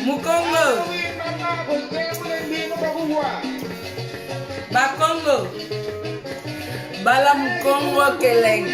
Mukongo Bakongo Bala Mukongo Keleng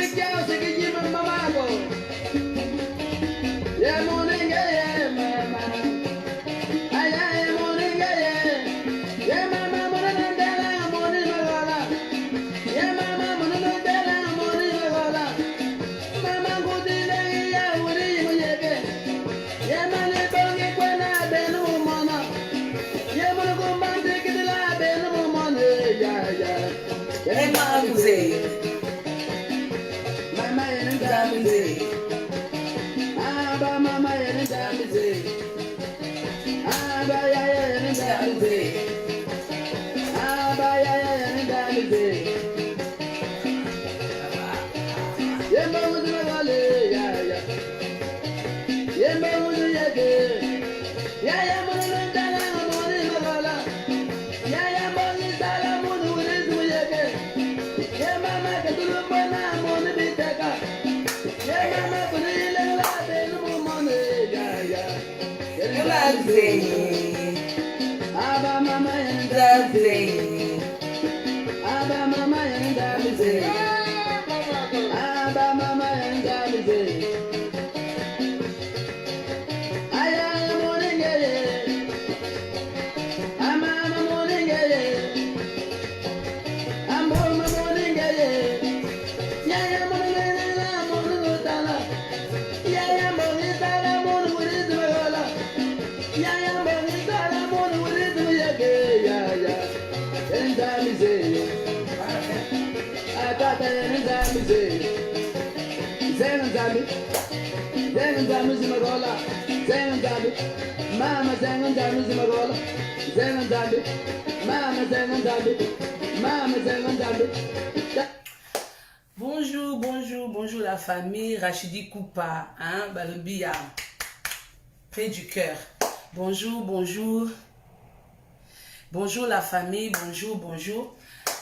Bonjour, bonjour, bonjour la famille Rachidi Koupa, hein, Balobia, près du cœur. Bonjour, bonjour. Bonjour la famille, bonjour, bonjour.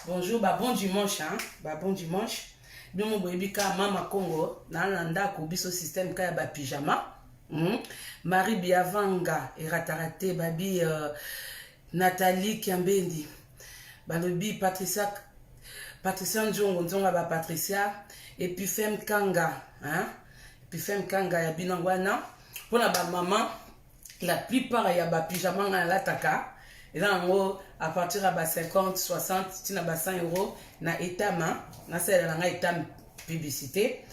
Bonjour, bah bon dimanche, hein, bah bon dimanche. Bien mon boybika Mama Congo, nalanda kubiso système kaya ba pyjama. Marie Biavanga et ratarate babi Nathalie Kiambendi. Balobi Patricia Njongo Nzonga ba Patricia et puis Femme Kanga, hein? Puis Femme Kanga ya binangwana. Pour la maman, la plupart il y a des pyjamas dans la taka. Et là, en gros, à partir de 50, 60, si on a 100 euros, na état, c'est la état publicité.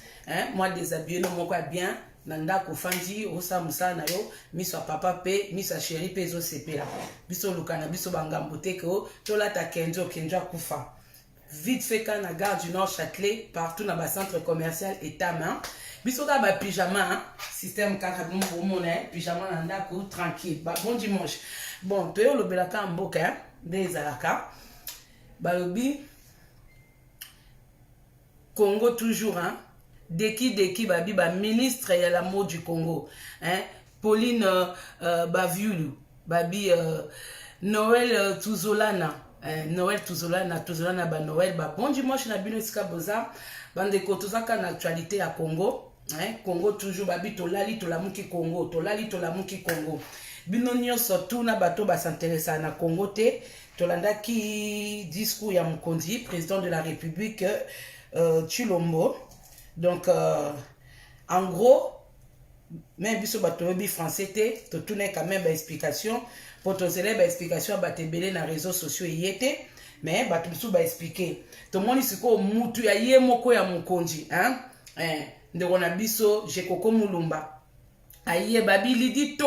Moi, déshabillé, non, moi, bien. Nanda kofandi osa musa na yo miso papa pe miso chéri pe zo sepela biso lukana biso bangambote ko tola ta kenjo kufa vite fait quand na gare du Nord Châtelet partout na ba centre commercial etama biso ka ba pyjama système kaka mona pyjama nanda ko tranquille ba bon dimanche bon to yo lobelaka mboka bezalaka balobi Congo toujours Deki babi ba ministre ya l'amour du Congo Pauline Baviulu babi Noël Tuzolana Noël Tuzolana ba Noël ba bon dimanche na bino sika boza bande ko tozaka na actualité ya Congo Congo toujours babi tolali tolamuki Congo bino nyonso tuna bato ba s'intéressa na Congo te tolanda ki discours ya Mukonzi président de la République Chilombo. Donc, en gros, même si tu français, tu tournes quand même une explication. Pour te donner une explication, tu te belé dans les réseaux sociaux. Mais tu peux expliquer. Tout le monde ici, tu as yé moko ya Mukonzi. De Ronabiso, j'ai koko mulumba. Aïe, babi, lidi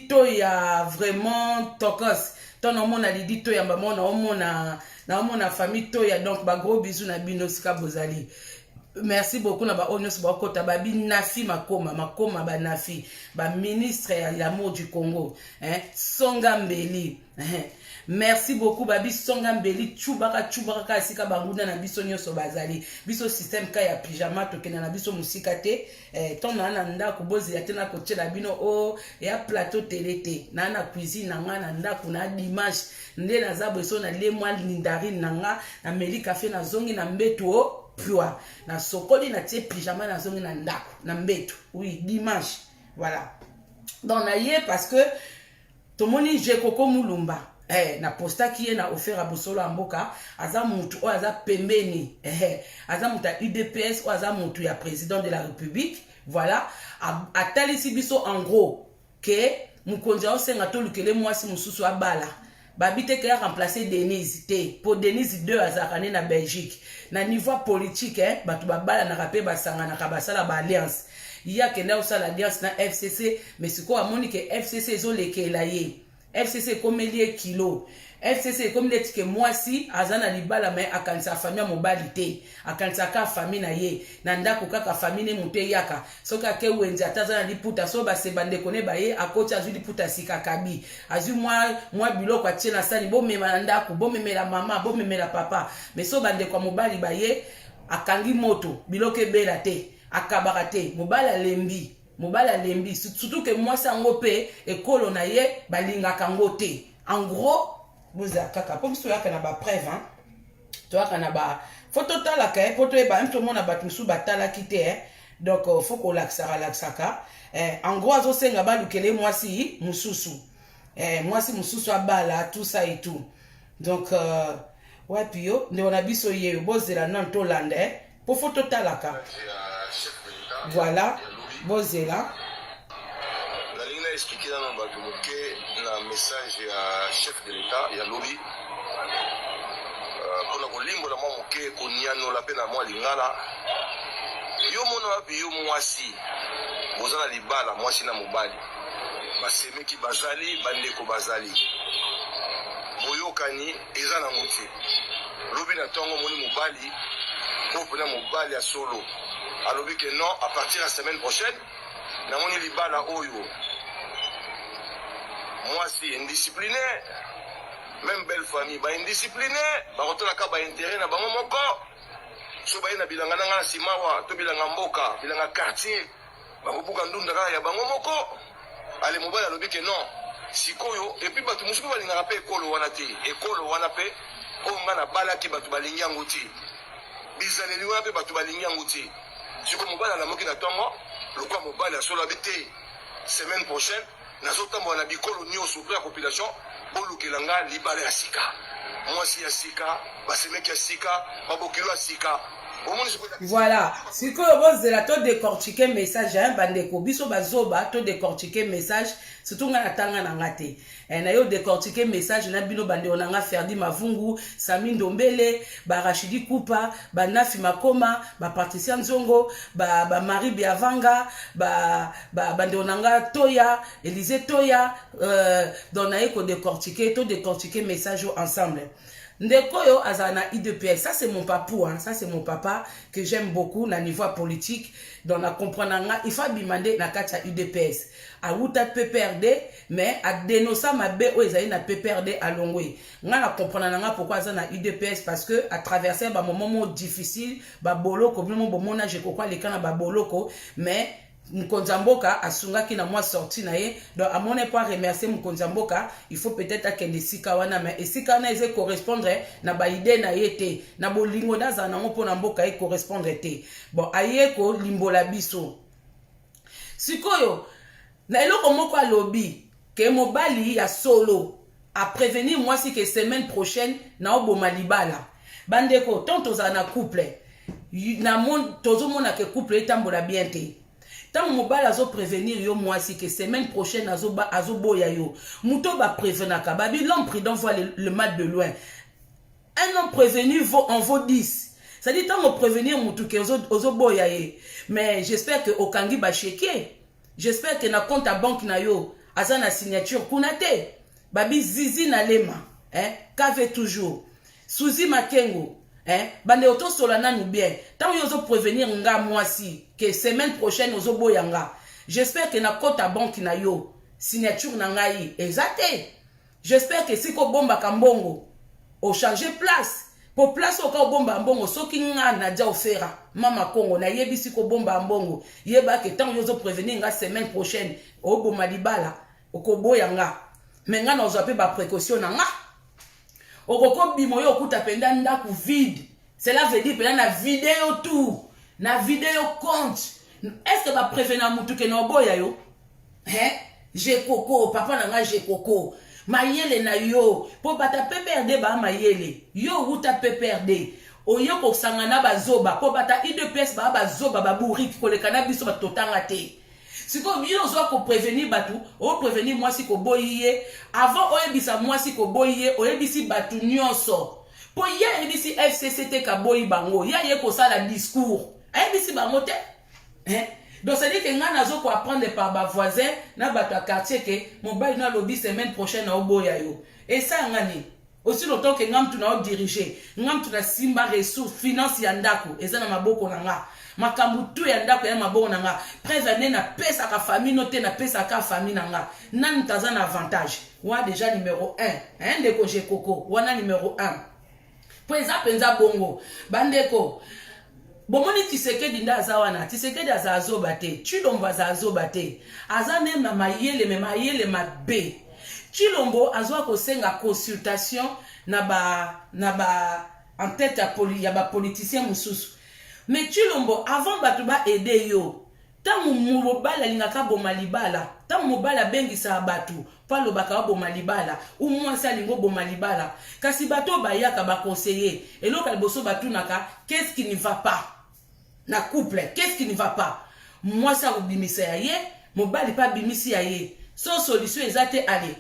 toya vraiment tokos. Ton nom a lidi toya, maman, na mon famille toya. Donc, gros bisous na bino sika bozali. Merci beaucoup na ba onyos ba kota babi nafi makoma ba nafi ba ministre ya l'amour du Congo Songa Mbeli merci beaucoup babi Songa Mbeli chubaka sika banguna na biso nyonso bazali biso système ka ya pyjama tokena na biso musika te ton na ndako bozi ya tena ko tshela bino o ya plateau télé te na cuisine nanga na ndako na dimanche nde na zabo so na lemwa lindarine nanga na meli café na zongi na mbeto Pua na sokoli na tie pyjama na zongi na ndako na mbeto oui dimanche voilà donc na yé parce que tomoni je koko mulumba na posta qui est na offert à Bosolo Amboka aza mutu o aza pembeni aza mutu UDPS o aza mutu ya président de la République voilà a talisi biso en gros que Mukonzi o senga to lukele mwasi mususu abala babite ke remplacer Denise te pour Denise 2 azakane na Belgique na niveau politique batu babala na rapé basanga na kabasala ba alliance ya kenda osala alliance na FCC mais siko amoni ke FCC ezolekela ye FCC komelie kilo FCC comme les que moi si azana libala mais akanisa famille mobali te akanisa ka famille na ye na ndako kaka famille mute yaka soka ke wenzi atazana liputa so ba se bande kone ba ye akoti azu liputa sika kabi azu moi biloko atie sali bo mema ndako bo memela mama bo memela papa mais so bande kwa mobali ba ye akangi moto biloko ebela te akabaka te mobali alembi surtout que moi sango pe ekolo na ye balinga kango te en gros boza kaka pour que tu na ba preuve tu na ba photo tala ka photo e ba tout monde ba tusu batala kité donc faut qu'on laxaka en gros azo senga ba lukele mwasi mususu mususu abala tout ça et tout donc ouais puis on a biso ye bozela non to landais pour photo tala ka voilà bozela expliquer dans le message à chef de l'État, il y a lobby. Pour la limbo la moké, qu'on y a non la peine à moi lingala. Yo mono api yo mwasi. Bozana libala mwasi na mobali. Baseme ki bazali, bande ko bazali. Boyokani ezana muti. Lobby na tongo moni mobali. Pour na mobali à solo. Alobi que non, à partir de la semaine prochaine, na moni libala oyo. Moi si indiscipliné, même belle famille, bah indiscipliné, bah on la ka ba intérêt na bango moko. So ba ina bilanga na simawa, to bilanga mboka, bilanga quartier, ba buka ndunda ka ya bango moko. Ale mobile alobi que non. Sikoyo et puis batu musuku balinga rapé ekolo wana te, ekolo wana pe o ngana balaki batu balingi yango te. Bizaleli wana pe batu balingi yango te. Siko mobile na moki na tongo, lokwa mobile ya solo habité semaine prochaine. Nazotambo na bikolo nyonso pour la population bolukelanga libala ya sika mwasi ya sika basemeki ya sika babokelo ya sika Voilà. Si vous avez tout décortiquer message, bandeko biso bazoba tout décortiquer message, surtout nga natanga na ngate. Na yo décortiquer message na bino bande onanga Ferdi Mavungu, Sami Ndombele, ba Rachidi Kupa, ba Nafi Makoma, ba Patricia Nzongo, ba Marie Biavanga, ba bande onanga Toya, Élisée Toya, donc na yo décortiquer tout décortiquer message ensemble. Ndekoyo azana IDPS, ça c'est mon papou, hein, ça c'est mon papa que j'aime beaucoup na niveau politique, donc na comprendre il faut demander na kacha UDPS. A wuta PPRD mais a dénoncer ma bé o ezali na PPRD à Longwe. Nga na comprendre nga pourquoi azana UDPS parce que à traverser ba moment difficile, ba boloko bino bomona je kokwa le kana ba boloko mais Mkonzamboka asungaki na moi sorti na ye donc à mon pas remercier Mkonzamboka il faut peut-être akende sika wana mais esika wana eze correspondre na ba idée na yete na bolingo daza na ngo na mboka e correspondre te bon ayeko limbola biso sikoyo na eloko moko alobi ke mobali ya solo a prévenir moi si que semaine prochaine na oboma libala bandeko tonto za na couple na mon tozo mona ke couple etambola bien te. Tant mobile azo prévenir yo moi si que semaine prochaine azo boya yo muto ba prévenaka babi l'homme prudent voit le mal de loin. Un homme prévenu en vaut 10. Ça dit tant me prévenir mutu ke ozo boya ye. Mais j'espère que okangi ba checker. J'espère que na compte à banque na yo aza na signature kunate. Babi zizi na lema, hein, kave toujours. Suzi Makengo. Bande auto solana nous bien. Tant que vous prévenir nga moi si que semaine prochaine ozo boyanga. J'espère que na compte à banque na yo signature na ngai exacté. J'espère que si ko bomba kambongo o changer place. Pour place au ka bomba mbongo soki nga na dia ofera mama Kongo na yebi si ko bomba mbongo. Yeba que tant que vous prévenir nga semaine prochaine o boma libala o ko boyanga. Mais nga na ozape ba précaution na nga. Okoko bimoyo okuta penda ndaku vide. Cela veut dire penda na vidéo tout. Na vidéo compte. Est-ce que va prévenir mutu ke no boya yo? J'ai coco, papa nanga j'ai coco. Mayele na yo. Po bata PPRD ba mayele. Yo uta PPRD. Oyo ko sangana bazoba. Po bata IDPS ba bazoba ba bourri ko le cannabis ba totanga te. Si vous avez prévenir Batou, ou prévenir moi si vous boyez, avant ou ebisa moi si vous boyez, ou ebisi Batou nyonso. Pour y ebisi FCCT ka boyi bango, y a ko ça la discours. Ebisi bango te. Donc ça dit que nga nazo ko apprendre par ba voisin na Batou à quartier que mon bail na lobby semaine prochaine na boya yo. Et ça ngani. Aussi longtemps que ngam tu na diriger, ngam tu na simba ressources finance yandako, eza na maboko nanga. Makambutu ya ndako ya maboko nanga prévenir na pesa ka famille noté na pesa ka famille nanga nan taza na avantage wa déjà numéro 1 ndeko je koko wana numéro 1 pesa penza bongo bandeko bomoni Tshisekedi nda azawana Tshisekedi azazoba te Tshilombo azazoba te aza même na mayele mabe Tshilombo azwa ko senga consultation na ba en tête ya ba politicien mususu. Mais Tshilombo, avant batuba aider yo, tant mobala lingaka boma libala, tant mobala bengi sa batu, palo baka boma libala, ou moi sa lingo boma libala. Kasi bato bayaka ba conseiller, et l'autre bosso batu naka, qu'est-ce qui ne va pas? Na couple, qu'est-ce qui ne va pas? Moi ça ou bimisi aye, mobali pas bimisi aye. Son solution exacte allez.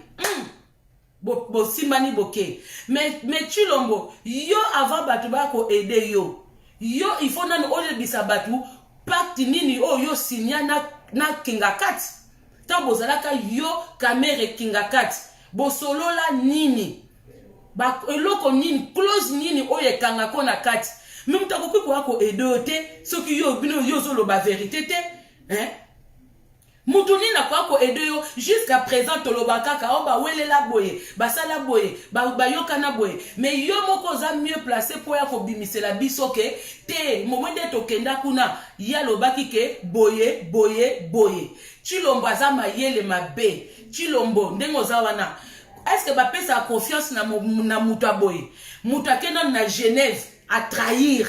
Bo simani boke. Mais Tshilombo, yo avant batuba ko aider yo. Yo il faut nan oje bisabatu pacte nini o yo signa na kingakat ta bozalaka yo kamera kingakat bo solola nini ba eloko nini close nini o ye kanga ko na kat même ta ko ko edote soki yo bino yo zolo ba vérité te Mutuni na kwa ko edo yo jusqu'à présent tolobaka ka o ba welela boye basala boye ba yokana boye mais yo moko za mieux placé pour ya ko bimisela biso ke te momende to kenda kuna ya lobaki ke boye Tshilombo za mayele mabe Tshilombo ndengo za wana est-ce que ba pesa confiance na mutu boye mutu akena na Genève à trahir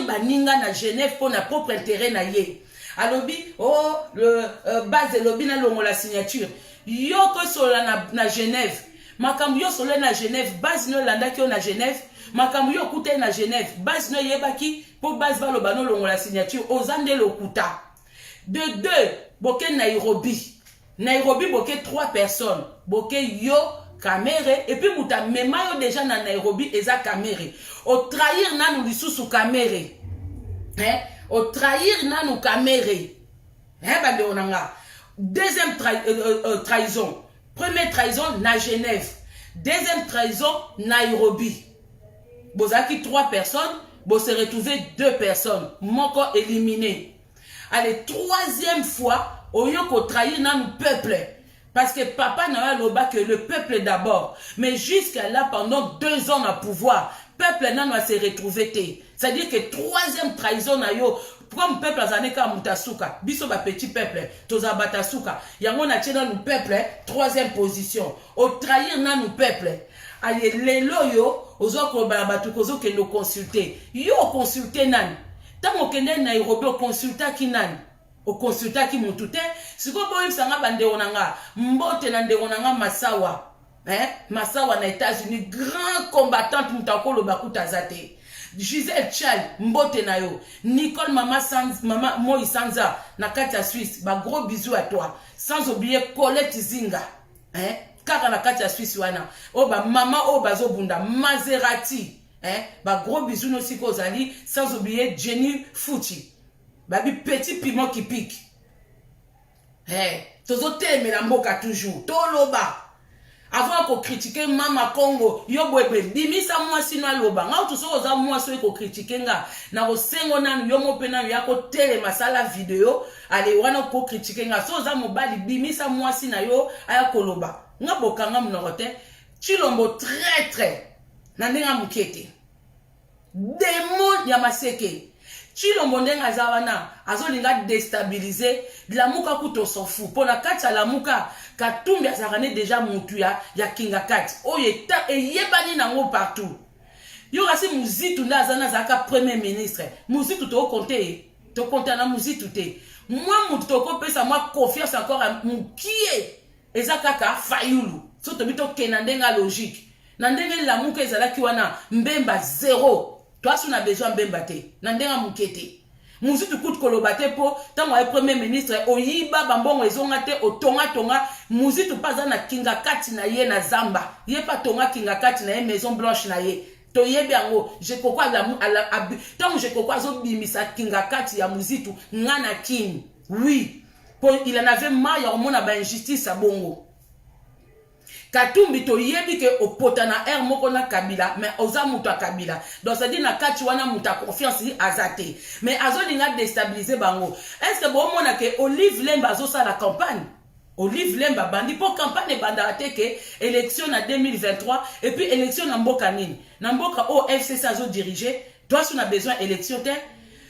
baninga na Genève pour na propre intérêt na ye. Alobi, oh, le base de lobby na longo la signature. Yo ko sola na Genève. Makam yo sola na Genève, base no landa ki na Genève. makambo yo okuta na Genève base no yebaki pour base baloba no longo la signature ozande lokuta de 2 boke Nairobi boke 3 personnes boke yo Kamere et puis muta mema yo déjà na Nairobi eza Kamere o trahir nanu lisusu Kamere o trahir nanu Kamere bande onanga deuxième trahison première trahison na Genève deuxième trahison Nairobi bozaki 3 personnes bo se retrouver 2 personnes moko éliminé allez troisième fois oyoko trahir nanu peuple. Parce que papa n'a pas que le peuple d'abord. Mais jusqu'à là, pendant 2 ans à pouvoir, peuple n'a pas se retrouvé. C'est-à-dire que troisième trahison na yo, comme peuple a zané ka mutasuka, biso ba petit peuple, toza batasuka. Yango na tchena nous peuple, troisième position. Au trahir na nous peuple. Aye lelo yo, ozo ko ba batu kozo ke no consulter. Yo consulter nan. Tango kende na Nairobi o consulter ki nan. Au consultat qui m'outouté, si vous voyez que ça n'a pas de onanga, mbote na de onanga Masawa, Masawa na États-Unis, grand combattante moutako lo bakuta zate. Gisèle Tchal, mbote na yo, Nicole Mama Moi Sanza, na Katia Suisse, ba gros bisous à toi. Sans oublier Colette Zinga, car na Katia Suisse wana, ba Mama Bazo Bunda, Maserati, ba gros bisous no siko zali, sans oublier Jenny Fouti. Babi petit piment qui pique. Tozo teme na mboka toujours. Toloba. Avant qu'on critique Mama Congo, yo bwebe bimisa mwasi no loba. Nga utuso oza mwasi ko critique nga. Na ko sengo nanu yo mopena yako tele masala video. Ale wana ko critique nga. So oza mobali bimisa mwasi na yo aya koloba. Nga bokanga mnorote. Chilombo traître. Na ndenga mukete. Démon ya maseke. Chilombo ndenga zawana azolinga déstabiliser la muka kuto s'en fout pour la kati la muka katumbi azarane déjà mutu ya kinga kati oyeta eyebani nango partout yo rasi muzitu ndazana zaka premier ministre muzitu to compter na muzitu te moi mutu to kopesa moi confiance encore à mukie ezakaka fayulu so to bito kenandenga logique na ndenge la muka ezalaki wana mbemba 0. Toi, si on a besoin de mbate, nandenga mukete. Muzitu kut kolobate po, tango ay premier ministre, oyiba bambongo ezongate, o tonga, muzitu paza na kinga kati na ye na zamba. Ye pa tonga kinga kati na ye maison blanche na ye. To yebi ango, je kokwa tango je kokwa zo bimisa kinga kati ya muzitu, ngana kin. Oui. Il en avait marre, ya omona ba injustice a bongo. Katumbi to yebi ke opotana moko na Kabila mais oza muta Kabila donc ça dit na kati wana muta confiance azate mais azolinga déstabiliser bango est-ce que bon mona ke Olive Lemba zo sa la campagne Olive Lemba bandi pour campagne banda ateke élection en 2023 et puis élection na mboka nini na mboka o FCC azo diriger toi si on a besoin élection te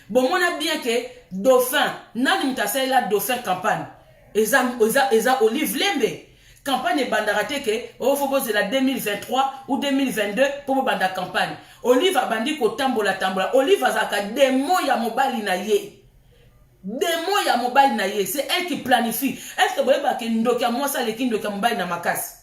bon mona bien que dauphin nani mutasela la dauphin campagne eza Olive Lembe campagne bandarate que faut poser la 2023 ou 2022 pour banda campagne Olive abandi ko tambola Olive azaka demo ya mobali na ye c'est elle qui planifie est-ce que vous voyez que ndoka moi ça le kindoka mobali na makasi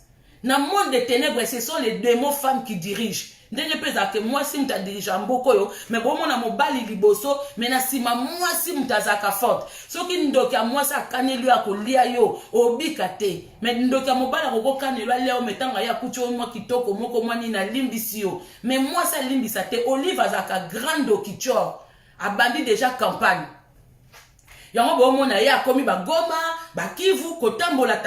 na monde des ténèbres ce sont les démons femmes qui dirigent ndenge peza que moi si mta dirige mboko yo mais bon mona mobali liboso mais na sima moi si mtazaka forte soki ndoka moi ça kanelu ya kolia yo obikate mais ndoka mobali ko kanelu leo metanga ya kucho moi kitoko moko mwani na limbisi yo mais moi ça limbisa te Olive azaka grande kichor abandi déjà campagne yango bomona ya komi ba Goma ba Kivu kotambola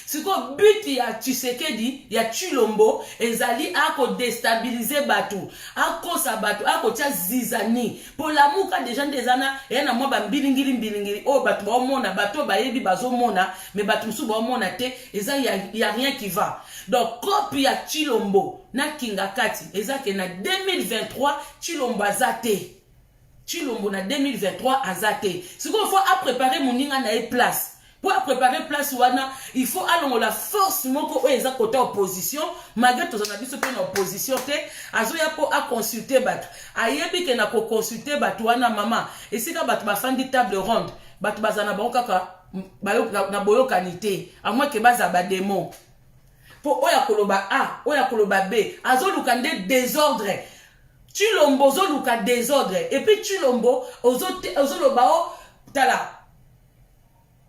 siko but ya Tshisekedi ya Chilombo ezali ako déstabiliser batu akosa batu akotia zizani pour la muka déjà ndezana yana mwa ba mbilingiri o batu bomona batu bayebi bazomona mais batu musu bomona te eza ya rien qui va donc copie ya Chilombo na kinga kati ezake na 2023 Chilombo azate Chilombo na 2023 azate. Ce qu'il faut à préparer mon ninga na place. Pour préparer place wana, il faut alongo la force moko o eza côté opposition, malgré tous on a biso pe na opposition te, azoya po a consulter batu. Ayebi ke na ko consulter batu wana mama. Et sika batu ba fandi table ronde, batu bazana ba kaka na boyo kanité, à moins que baza ba démon. Pour oya koloba A, oya koloba B, azoluka nde désordre. Chilombo ozoluka désordre et puis Chilombo ozoloba o tala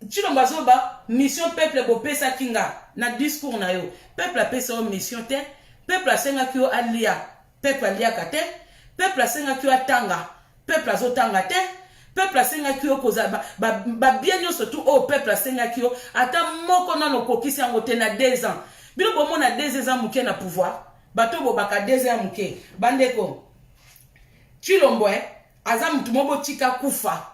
Chilombo azoba mission peuple bopesa kinga na discours na yo peuple apesa o mission te peuple asenga ki o alia peuple aliaka te peuple asenga ki o atanga peuple azotanga te peuple asenga ki o koza ba bien yo surtout o peuple asenga ki o ata moko nano kokisi yango te na 2 ans bino bomona 2 ans muke na pouvoir bato bobaka 2 ans muke bandeko Chilombo aza mutu mo botika kufa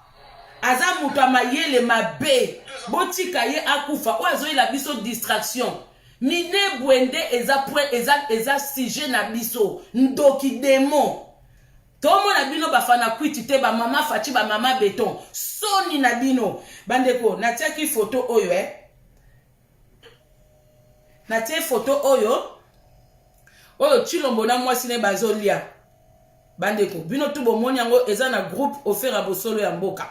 aza mutu amayele mabe botika ye akufa o azoyela biso distraction mine bwende eza sujet na biso ndoki demo tomona bino bafana kwiti te ba mama fachi ba mama beton soni na bino bandeko natiaki photo oyo natie photo oyo Chilombo na mwasi ne bazolia bandeko bino tu bomoni yango eza na groupe offert à bosolo ya mboka.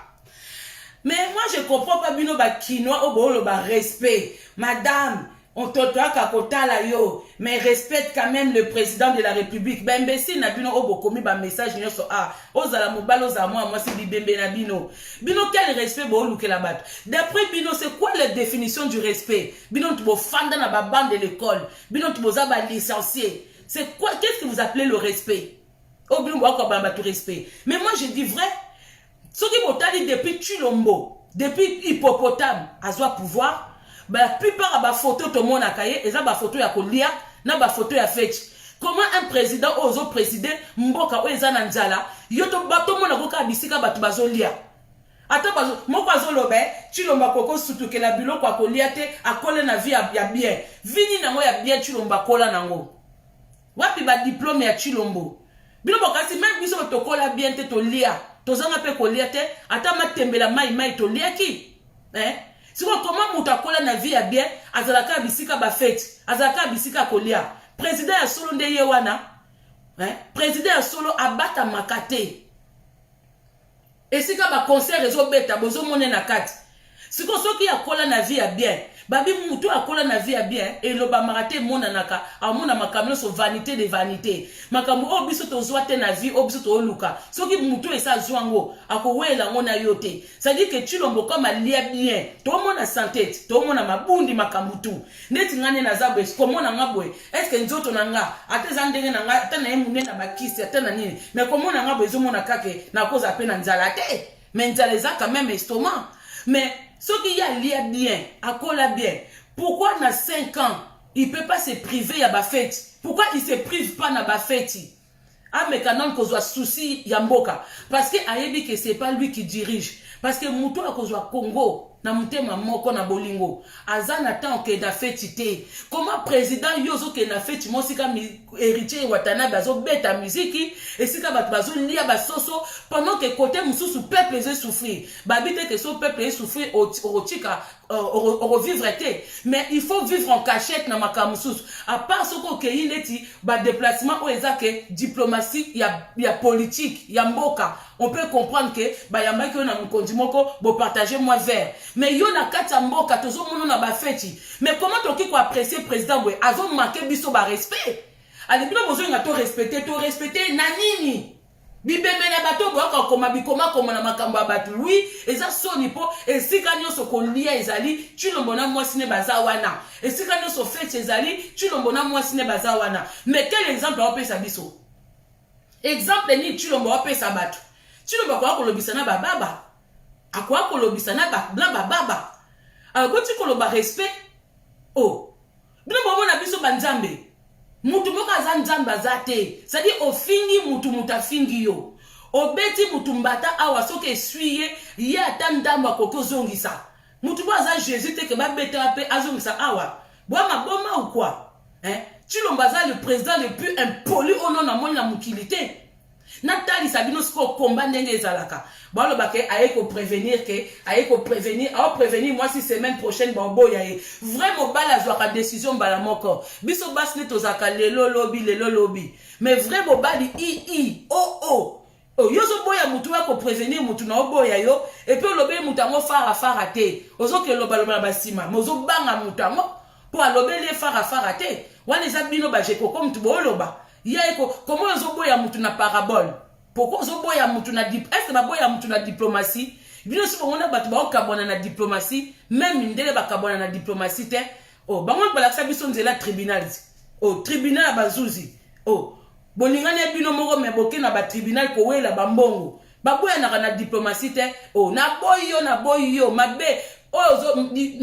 Mais moi je comprends pas bino ba kinois o bolo ba respect madame on totoaka kotala yo mais respecte quand même le président de la République ben imbécile na bino o bokomi ba message nyonso ozala mobalo za moi si bibembe na bino quel respect bo lukela bato d'après bino c'est quoi la définition du respect bino tu bo fanda na ba bande de l'école bino tu boza ba licencié c'est quoi qu'est-ce que vous appelez le respect respect. Mais moi je dis vrai, ce qui m'a depuis Chilombo, depuis Hippopotame, à soi pouvoir, la plupart de la photo tout le monde a caillé, et ça la photo ya kolia, na ba photo ya fetch. Comment un président ozo président mboka oza nanzala, yoto bato mona koka bisika batu bazolia. Ata bazo moko azolobe, Chilombo koko sutuke la bilo kwa kolia te akole na vie ya bien. Vini nango ya bien Chilombo kola nango. Wapi ba diplôme ya Chilombo. Bino bokasi même biso tokola bien te to lia tozanga pe ko lia te ata matembela mai to lia ki siko comment mutakola na vie ya bien azalaka bisika ba fête azalaka bisika ko lia président ya solo nde ye wana président ya solo abata makate esika ba concert ezo beta bozo mone na kati siko soki akola na vie ya bien babi mutu akola na vie ya bien et lo ba marate mona naka amona makamno so vanité de vanité makambo o biso to zoate na vie o biso to luka soki mutu esa zwango akowela ngona yote ça dit que Chilombo comme alia bien to mona santé to mona mabundi makambo tu neti ngane na zabwe ko mona ngabwe est-ce que nzoto nanga ateza ndenge nanga tana emune na bakisi atana nini mais ko mona ngabwe zo mona kake na koza pe na nzala te mais nzala za quand même estomac mais ce qui y a lié bien, à quoi bien, pourquoi dans 5 ans, il ne peut pas se priver à la fête? Pourquoi il ne se prive pas à la fête? Ah, mais quand on a souci, Yamboka. Parce que Ayebi, que ce n'est pas lui qui dirige. Parce que Moutou a Congo, na mutema moko na bolingo. Azan attend que da fête te. Comment président yozo que na fête mo sika héritier watana bazo beta musique et sika bazo lia basoso pendant que côté mususu peuple ze souffrir. Babite que son peuple souffrir au tika au vivre été. Mais il faut vivre en cachette na makamususu. À part ce que ineti ba déplacement o ezake diplomatie ya politique ya mboka. On peut comprendre que ba yamba ki na mukonzi moko bo partager moi vers. Mais yo na kati mboka tozo mono na ba feti. Mais comment toki ko apprécier président boy azo manquer biso ba respect. Ali bino bozo nga to respecter na nini? Bibembe na bato boka koma bikoma koma na makambo ya bato. Oui, eza soni po esika nyoso ko lia ezali Chilombo na mwasi ne baza wana. Esika nyoso feti ezali Chilombo na mwasi ne baza wana. Mais quel exemple on peut sa biso? Exemple ni Chilombo wa pesa bato. Chilombo kwa kolobisa na baba. Akwa kolobisa na baba. Alors quand tu koloba respect, oh. Bino bomo na biso banzambe. Mutu moka za nzambe azate. C'est-à-dire ofingi mutu mutafingi yo. Obeti mutu mbata awa soke essuye ye ata ndamba koko zongisa. Mutu bo aza Jésus te ke ba beta pe azongisa awa. Boma ou quoi? Chilombo za le président le plus impoli au nom na moni na mukilité. Natali Sabino sko combat ndenge ezalaka. Balo bake ayeko prévenir que ayeko prévenir moi si semaine prochaine bambo yae. Vraiment bala zwa décision bala moko. Biso basne tozaka lelo lobby. Mais vraiment bali oh. Yozo boya mutu ko prévenir mutu na oboya yo et puis lobe mutango fara te. Ozo ke loba basima, mozo banga mutango pour lobe le fara te. Wana za bino ba jeko comme tu bo loba. Comment ils ont mutu na parabole? Pourquoi ils ont mutu na diplomatie? Est-ce que baboya mutu na diplomatie? Bino si on a batu ba okabona na diplomatie, même ndele ba kabona na diplomatie te. Oh, bango ba la sabiso nzela tribunal. Oh, tribunal bazuzi. Oh, bolingane bino moko me boke na ba tribunal ko wela bambongo. Baboya na diplomatie te. Oh, na boyo mabe. Oh, di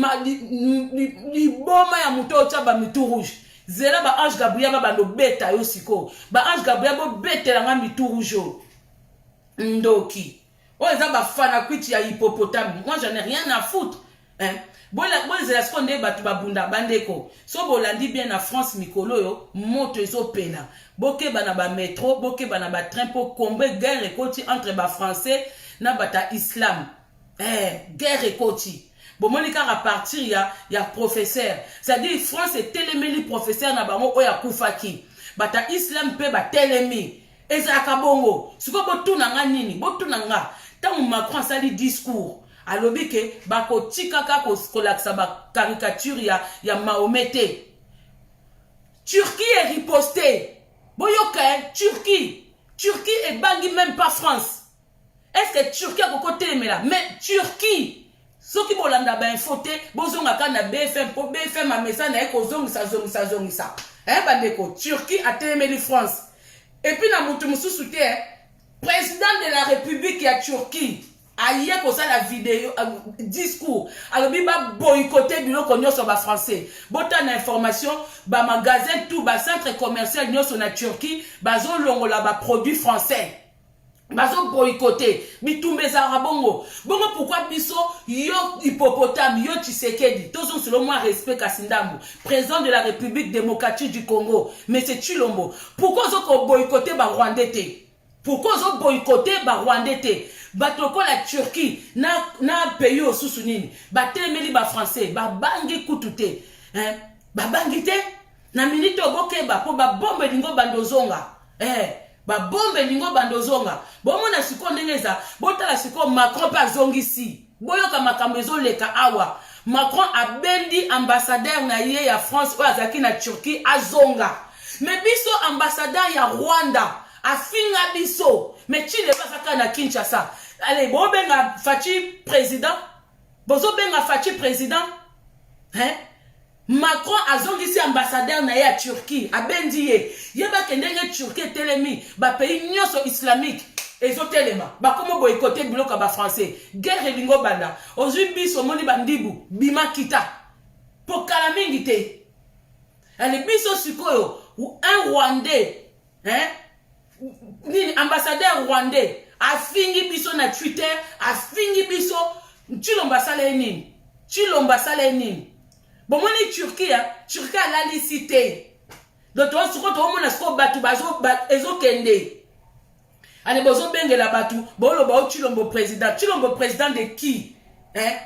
boma ya mutu ocha ba mitu rouge. Zela ba Ange Gabriel ba bando beta yo siko. Ba Ange Gabriel bo beta la mitu rouge. Ndoki. Oh, ils ont fana kwiti ya hippopotame. Moi, j'en ai rien à foutre. Hein? Bon, ils ont scondé batu babunda bandeko. So bolandi bien na France mikolo yo, moto ezo pena. Boke bana ba métro, boke bana ba train pour combattre guerre ekoti entre ba français na bata islam. Guerre ekoti. Bon, monika à partir ya professeur. C'est-à-dire France est téléméli professeur na bango oya kufaki. Bata islam pe ba télémi. Eza kabongo. Siko botuna nga nini? Botuna nga. Tant Macron sali discours, alobi ke bako tikaka ko laksa ba caricature ya Mahomete. Turquie est riposté. Boyoka, Turquie est bangi même pas France. Est-ce que Turquie a côté mais là? Mais Turquie, ce qui bolanda ba infote, bozonga kana BFM pour BFM a message na ko zongisa. Bandeko, Turquie a télémé France. Et puis na mutu mususu te, président de la République ya Turquie aïe comme ça la vidéo discours alors biba boycotter biloko nyonso ba français bota na information ba magasin tout ba centre commercial nyonso na Turquie bazo longola ba produits français bazo boycotter bitumbeza rabongo bongo pourquoi biso yo hippopotame yo Tshisekedi tozo selon moi respect Kasindambo président de la République démocratique du Congo mais c'est Tshilombo pourquoi zo boycotter ba Rwandais te? Pourquoi ils ont boycotté ba Rwandais? Batoko la Turquie na pays au sous-sunini. Batelemeli ba français, ba bangi kutute. Hein? Ba bangi te na minute oboke ba po ba bombe lingo bandozonga. Ba bombe lingo bandozonga. Bomo na siko ndengeza, botala siko Macron pa zongisi. Boyoka makambo ezoleka awa. Macron a bendi ambassadeur na ye ya France o azaki na Turquie azonga. Mais biso ambassadeur ya Rwanda afinga biso mais Chile basaka na Kinshasa. Allez, bon benga Fachi président. Bozo benga Fachi président. Hein? Macron azongisi ambassadeur na ya Turquie a bendiye. Yeba kendenge Turquie telemi ba pays nyonso islamique ezo telema. Ba komo boycotter biloko ba français. Guerre lingo banda. Ozui biso moni bandibu bima kita. Po kala mingi te. Allez biso sikoyo un Rwandais, hein? Ambassadeur rwandais a fingi biso na Twitter, a fingi biso Tshilomba sale nini. Bon moni Turquie a la licité. Donc on se retrouve na sko batu bazo ezo kende. Ane bozo bengela batu, bolo ba Tshilombo président de qui? Hein?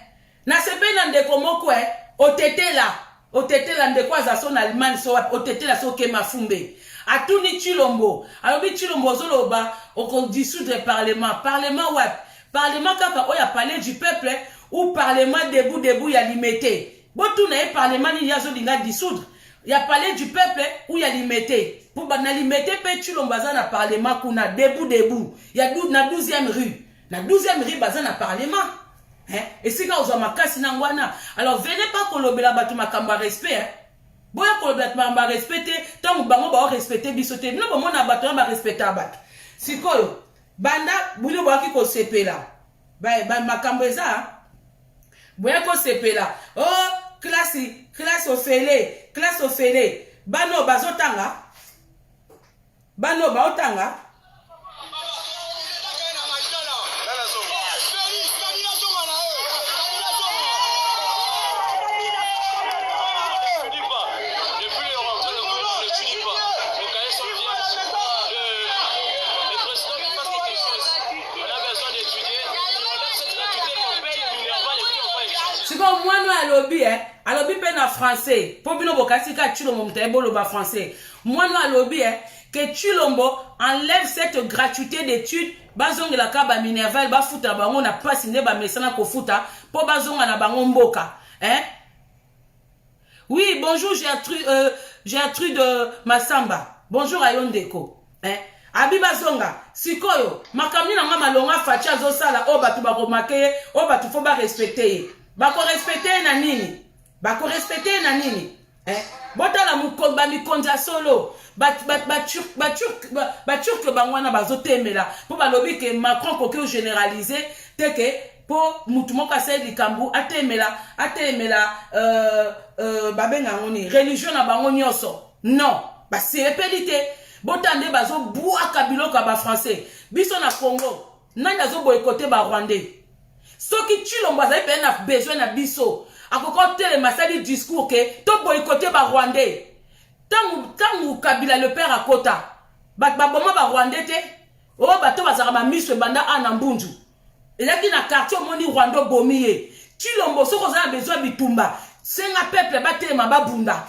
Na sepe na ndeko moko otetela ndeko za son Allemagne so otetela so ke mafumbe. Atuni Tshilombo. Alors bi Tshilombo zoloba oko dissoudre parlement. Parlement ouais. Parlement kaka oya palais du peuple ou parlement debout ya limité. Botu na parlement ni yazo linga dissoudre. Ya palais du peuple ou ya limité. Pour na limité pe Tshilombo za na parlement kuna debout. Ya na 12e rue. Na 12e rue baza na parlement. Hein? Et si ka ozo makasi na ngwana. Alors venez pas kolobela batu makamba respect hein. Boya kolobela respecter tant bango ba respecter bisote no ba mona bato ba respecter bato sikoyo banda bulo ba ki ko sepela ba makambo eza boya ko sepela oh classe ofele bano bazotanga bano ba otanga alobi pe na français po bino bokasi ka Tshilombo mtebolo ba français moi no alobi que Tshilombo enlève cette gratuité d'études bazongela ka ba Minerval ba futa bango na passe ne ba mesana ko futa po bazonga na bango mboka hein. Oui bonjour Gertrude de Massamba bonjour à Yondeko. Abiba Zonga, sikoyo, makamni na nga malonga fachi azosala, o batu bako makeye, o batu fo ba respecter. Bako respecter na nini? Bako respecter na nini? Botala ba mikonza solo, ba turc bangwana bazotemela, po ba lobi ke Macron koke généraliser, teke po mutu moko asali likambu atemela babenga ngoni religion na bango nyonso. Non, ba sepelite botande bazo buaka biloko ba français. Biso na Congo, nani azo boykote ba Rwandais. Soki Tshilombo azali pe na besoin na biso, akoko tele masali discours ke to boykote ba Rwandais. Tangu Kabila le père akota, ba boma ba Rwandais te, o bato bazaka ba miswe banda ana mbunju. Et là qui na quartier moni Rwanda bomiye. Tshilombo soko za besoin bitumba. Senga peuple batele mababunda.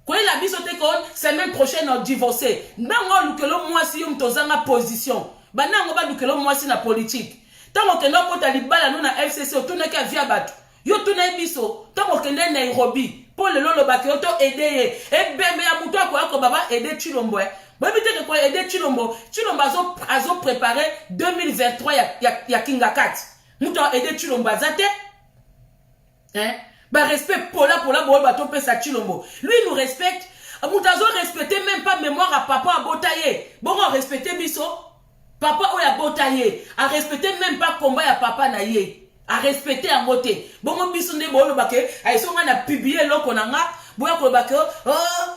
Ko la biso te ko semaine prochaine on divorcer. Nango lukelo mwasi yo mtozanga position. Banango ba lukelo mwasi na politique. Tango kendo kota libala no na FCC otuneka via batu. Yo tunai biso tango kende Nairobi. Pour le lolo ba ke to aider e bembe ya muto ko baba aider Tshilombo. Bobi te ko aider Tshilombo. Tshilombo azo préparer 2023 ya Kinga 4. Muto aider Tshilombo azate. Ba respect pola bo bato pesa Tshilombo. Lui nous respecte. Muto azo respecter même pas mémoire à papa abotaye. Bon respecter biso. Papa o ya botaye. A respecter même pas combat ya papa na ye. A respecter en beauté. Bon biso ne bo lo bake ay so na publier loko nanga. Boya ko bake oh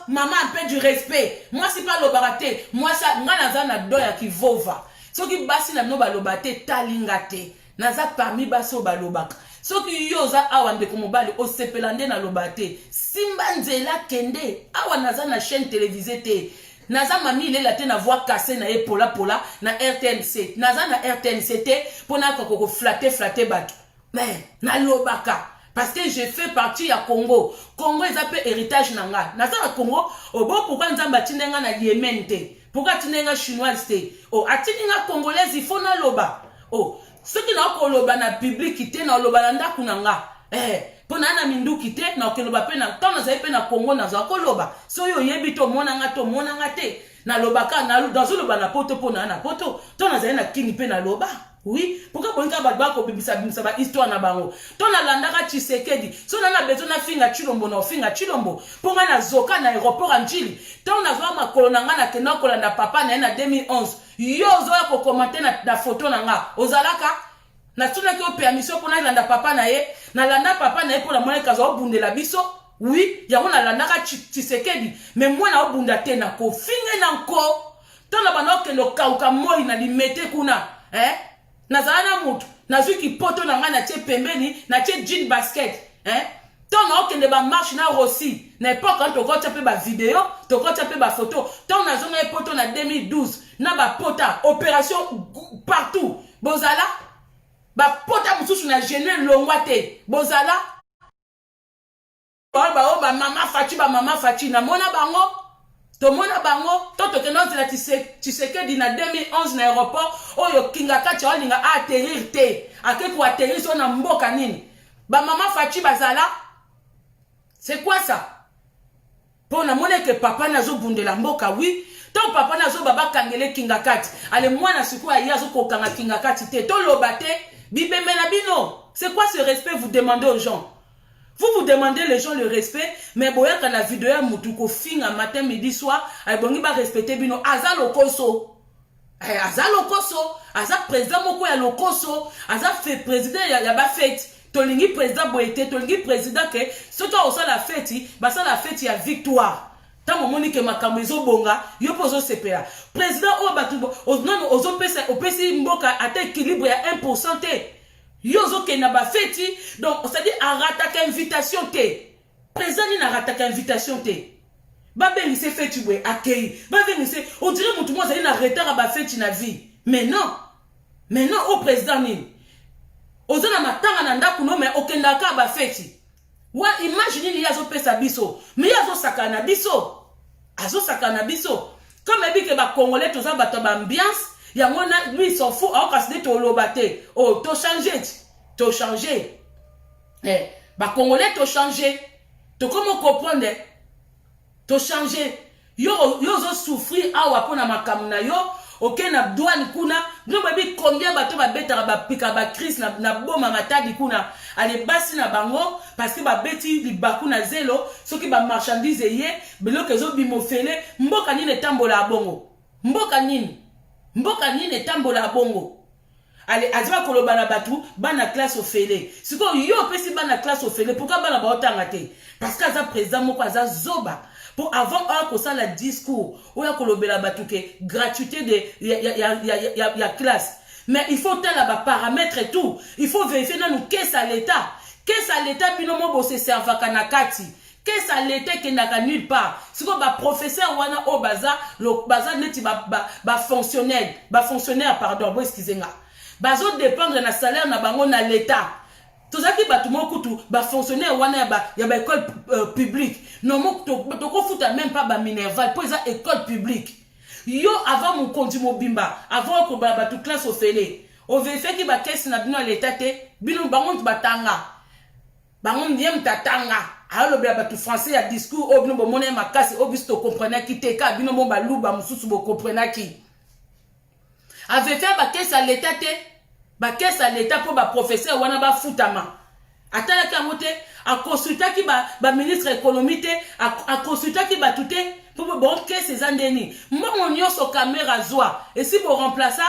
maman un peu du respect. Moi c'est pas lo baraté. Moi ça ngana za na doya ki vova. Soki basi na no ba lo bate talingate. Naza parmi baso ba lo bak. Soki yoza awande ko mobali o sepelande na lo bate. Simba nzela kende awa naza na chaîne télévisée te. Naza mami il est là te na voix cassée na e pola na RTNC. Naza na RTNC te pona ko flatter batu. Mais na lobaka parce que j'ai fait partie à Congo. Congo ils appellent héritage nanga. Naza na Congo obo pourquoi nzamba tinenga na Yemen te. Pourquoi tinenga chinoise te. Oh atininga congolaise il faut na loba. Oh ce qui na ko loba na public te na loba na ndaku nanga. Pona na minduki te na okeloba pe na tona za pe na Congo na za koloba so yo yebi to mona nga te na lobaka na dans loba na poto pona na poto tona za na kini pe na loba. Oui, pourquoi bonka ba ko bibisa ba histoire na bango tona landaka Tshisekedi so na besoin na finga Tshilombo na finga Tshilombo ponga na zoka na aéroport Anjili tona za makolo na nga na kena kolanda papa na 2011 yo zo ya ko commenter na photo na nga ozalaka na tuna ki o permission pour na landa papa na ye na landa papa na ye pour la moyen kazo bundela biso. Oui yango na landa ka Tshisekedi mais moi na obunda te na ko finga na nko tona bana ke no kauka moi na limete kuna na zana mutu na zuki poto na nga na tie pembeni na tie jean basket tona okende ba marche na Rossi na époque quand to ko taper ba vidéo to ko taper ba photo tona zonga poto na 2012 na ba pota opération partout bozala ba pota mususu na gêner longwa te bozala ba mama fachi na mona bango to mona bango to keno zela Tshisekedi na 2011 na aéroport oyo Kinga kati olinga atterrir te ake ko atterrir so na mboka nini ba mama fachi bazala c'est quoi ça pona mona ke papa nazo bundela mboka oui to papa nazo baba kangele Kinga kati ale mwana siku ya yazo ko kanga Kinga kati te to lobate bibemena bino. C'est quoi ce respect vous demandez aux gens? Vous demandez les gens le respect, mais boya quand la vidéo ya mutuko finga matin midi soir, ay bongi ba respecter bino aza lokoso. Aza lokoso, aza président moko ya lokoso, aza fait président ya ba fête. Tolingi président boyete, tolingi président ke soto osa la fête, ba sa la fête ya victoire. Tant moni ke makambo ezobonga, yo pozo sepela. Président o batu non ozo pesa opesi mboka ata équilibre ya 1% te. Yozo ke na ba feti donc c'est-à-dire arataka invitation te. Président ni na rataka invitation te. Ba bengi se feti we akei. Ba bengi se on dirait mutu mo zali na retard ba feti na vie. Mais non. Mais non au président ni. Ozana matanga na ndaku no mais okendaka ba feti. Wa imagine ni yazo pesa biso. Mais yazo sakana biso. Azo sakana biso. Comme ebi ke ba congolais toza bato ba ambiance. Yamona lui il s'en fout au cas de to lobate. Oh to changer. Ba congolais to changer. To comment comprendre? To changer. yo zo souffrir awa pona makamuna yo ok na douane kuna no babi combien bato ba betara ba pika ba crise na boma matadi kuna ale basi na bango parce que ba beti libaku na zelo soki ba marchandise ye biloko zo bimofele mboka nini tambola bongo mboka nini tambola bongo ale aziba koloba na batu bana classe ofele siko yo pesi bana classe ofele pourquoi bana ba otanga te parce que aza président moko aza zoba pour avant que ça la discours ou ya kolobela batu ke gratuité de ya classe mais il faut tel ba paramètres et tout il faut vérifier nous qu'est-ce à l'état bino mo bo se servaka na kati qu'est-ce à l'état qui n'a nulle part siko ba professeur wana o baza neti ba fonctionnaire pardon bon excusez-moi bazo dépendre na salaire na bango na l'état tozaki batu mokutu ba fonctionnaire wana ya ba école publique non toko futa même pas ba minerval pour ça école publique yo avant mon konti mobimba avant ko ba batu classe ofele o vérifie ki ba caisse na bino l'état te bino bango batanga bango ndiem tatanga alors le batu français ya discours o bino bo mona makasi o bisto comprendre ki te ka bino bomba luba mususu bo comprendre ki avait fait ba caisse à l'état te ba caisse à l'état pour ba professeur wana ba futama atala ka mote a consulter ki ba ministre économie te a consulter ki ba touté pour bon caisse ezandeni mbongo nyoso caméra zwa et si bo remplacer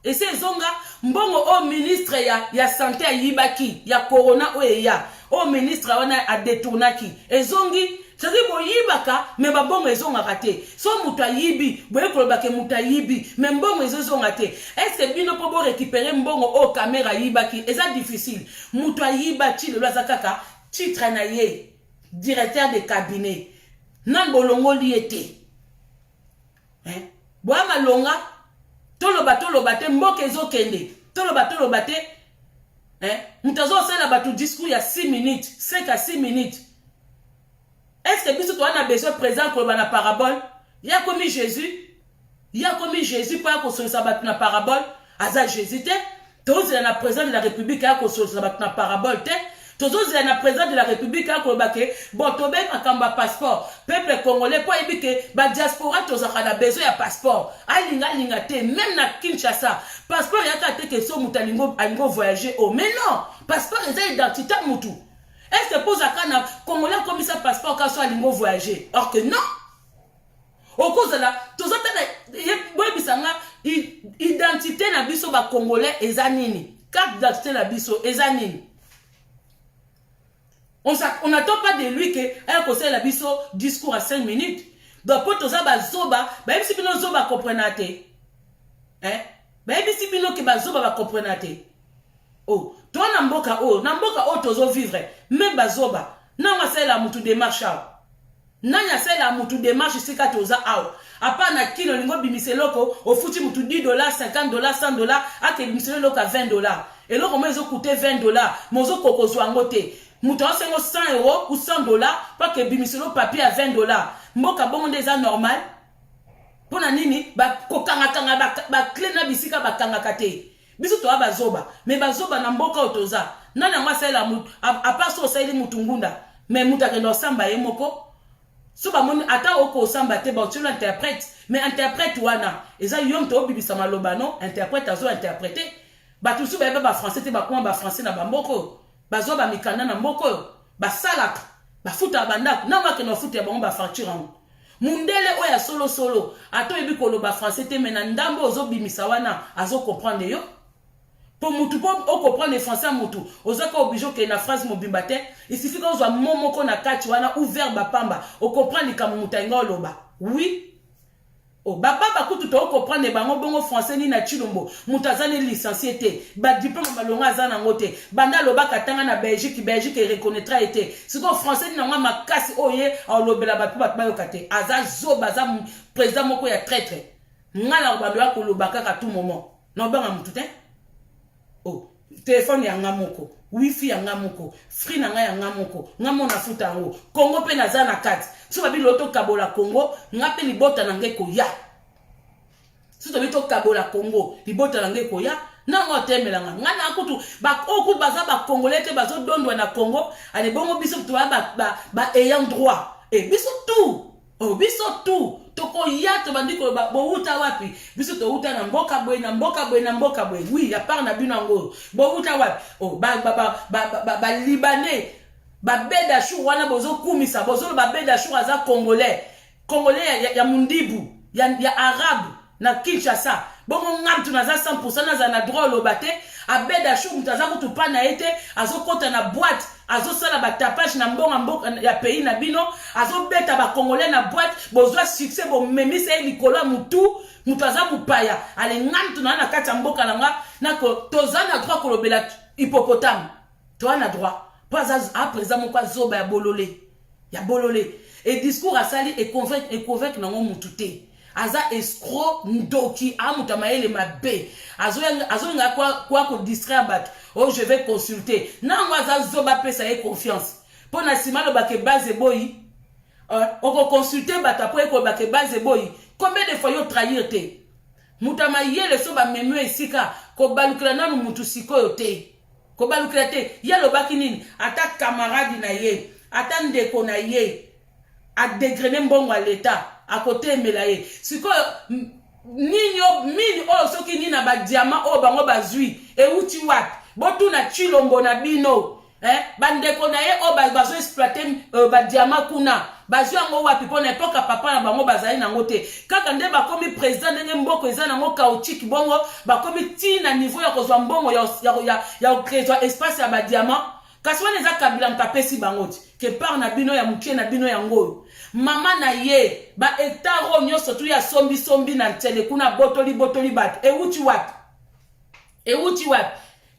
et c'est zonga mbongo au ministre ya santé ya yibaki ya corona oya au ministre wana a détournaki ezongi c'est bon yibaka mais ba bongo ezonga raté so mutu ayibi boye kolobake mutu ayibi mais mbongo ezonga te est-ce que bino po bo récupérer mbongo au caméra yibaki eza difficile mutu ayiba ti le lazakaka titre na ye directeur de cabinet nan bolongo liete boya malonga toloba te mboka ezokende toloba te mutu azosala bato discours ya 6 minutes 5 à 6 minutes. Est-ce que biso toi na besoin présent koloba na parabole ya komi Jésus pour konsolisa bato na parabole aza Jésus te tozela na président de la République ya konsolisa bato na parabole te tozozela na président de la République ya koloba ke bon tobe makamba passeport peuple congolais po yebi ke ba diaspora tozaka na besoin ya passeport alinga te même na Kinshasa passeport ya ka te ke so mutalingo alingo voyager oh mais non passeport eza identité mutu. Est-ce que pose à Kana, Congolais comme ça passeport quand soit lingo voyager? Or que non. Au cause de là, tout ça, identité na biso ba Congolais ezanini. Carte d'identité na biso ezanini. On n'attend pas de lui que un conseil la biso discours à 5 minutes. Donc pour tout ça ba zoba, même si bino zoba comprenate. Même si bino ke ba zoba ba comprenate. Oh, toi namboka tozo vivre même bazoba nanga sala mutu démarche nanya sala mutu démarche sika toza aw apana kilo lingo bimiseloko ofuti mutu $10 $50 $100 ake bimiseloko à $20 et loko mozo coûter $20 mozo kokozwa ngote mutu asengo €100 ou $100 pas que bimiselo papier à $20 mboka bongo ndeza normal pona nini ba kokanga ba clé na bisika ba kanga kate biso to abazoba mais bazoba na mboka otoza nana ngwa sala mutu a part so sala mutu ngunda mais mutu akendo samba ye moko so ba moni ata oko samba te ba tu l'interprète mais interprète wana eza yom to bibisa maloba non interprète azo interpréter ba tout so ba français te ba kwa ba français na ba mboko bazoba mikana na mboko ba salaka ba futa bandako na ngwa kendo futa ba ngwa facture en mundele oya solo ato ebi koloba français te mais na ndambo ozo bimisa wana azo comprendre yo. Pour mutu pour comprendre les français mutu ozaka obligé que na phrase mobimba te il suffit qu'on soit momoko na kati wana ou verbe pamba o comprendre ka mutango loba oui o baba kutu to comprendre bango bongo français ni na chilombo mutazani licencié te ba diplôme balonga azana ngote banda loba katanga na Belgique reconnaîtra été c'est que français ni na makasi oye o lobela ba yo kate aza zoba za président moko ya traître ngala bando ya koloba kaka tout moment no banga mutu te. Oh, téléphone ya ngamoko, wifi ya ngamoko, free na nga ya ngamoko, ngamo na futa ngo, Congo pe na zana kati. So babi loto kabola Congo, ngape libota na ngeko ya. So babi to kabola Congo, libota na ngeko ya, na ngo temela nga. Ngana akutu ba okutu baza ba Congolais te bazo dondwa na Congo, ale bongo biso to ba ayant droit. Et biso tout. Oh biso tout. toko ya to bandi ko bo uta wapi biso to uta na mboka boy na mboka boy na mboka boy oui ya part na bino ngo bo uta wapi oh ba libanais ba beda chou wana bozo kumisa bozo ba beda chou aza congolais ya mundibu ya arabe na Kinshasa bongo ngam tunaza 100% na za droit lobate abeda chou mutaza kutupa na ete azokota na boîte azosala ba tapage na mbonga mboka ya pays na bino azobeta ba congolais na boîte bozwa succès bo memisa likolo mutu mutaza mupaya ale ngam tunana kati mboka nanga nako tozana droit kolobela hippopotame to ana droit pas à présent mon quoi zoba ya bololé et discours asali et convaincre nango mutute aza escroc ndoki amutamaele mabe azoyenga quoi ko distraire bat oh je vais consulter nango aza zoba pesa ye confiance pour na simalo ba ke base boy on ko consulter bat après ko ba ke base boy combien de fois yo trahir te mutamayele so ba menu esika ko balukela nanu mutu sikoyo te ko balukela te yalo bakinini ata camarade na ye ata ndeko na ye a dégrainer mbongo à l'état à côté melaye siko mini o soki ni na ba diamant o bango bazui e uti wapi botu na chilombo na bino bandeko na ye o bazo exploiter ba diamant kuna bazui ngo wapi pona epoka papa na bango bazali nango te kaka nde bakomi président ndenge mboko eza nango caoutchouc bongo bakomi ti na niveau ya kozwa mbongo ya créer espace ya ba diamant kasi wana eza kabila mkapesi bangoti ke par na bino ya mukie na bino ya ngoyo mama na ye ba etaro nyonso tu ya sombi na ntele kuna botoli bat ewuti wapi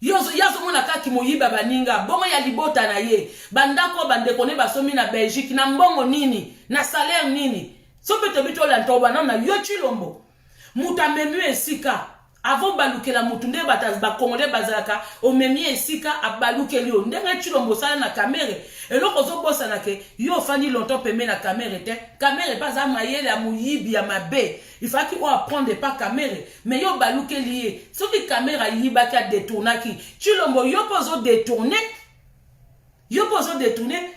yazo mona kaki moyiba baninga bongo ya libota na ye bandako bandeko ne basomi na Belgique na mbongo nini na salaire nini sopeto bito la ntoba na yo chilombo mutamemu esika avant balukela mutu nde ba congolais bazalaka o memi esika abalukeli o ndenge chilombo sala na kamere eloko zo bosa na ke yo fani longtemps pemé na kamere te kamere pas za mayele ya muyibi ya mabe il faut qu'il apprendre pas kamere mais yo balukeli ye soki kamera yiba ka détournaki chilombo yo pozo détourner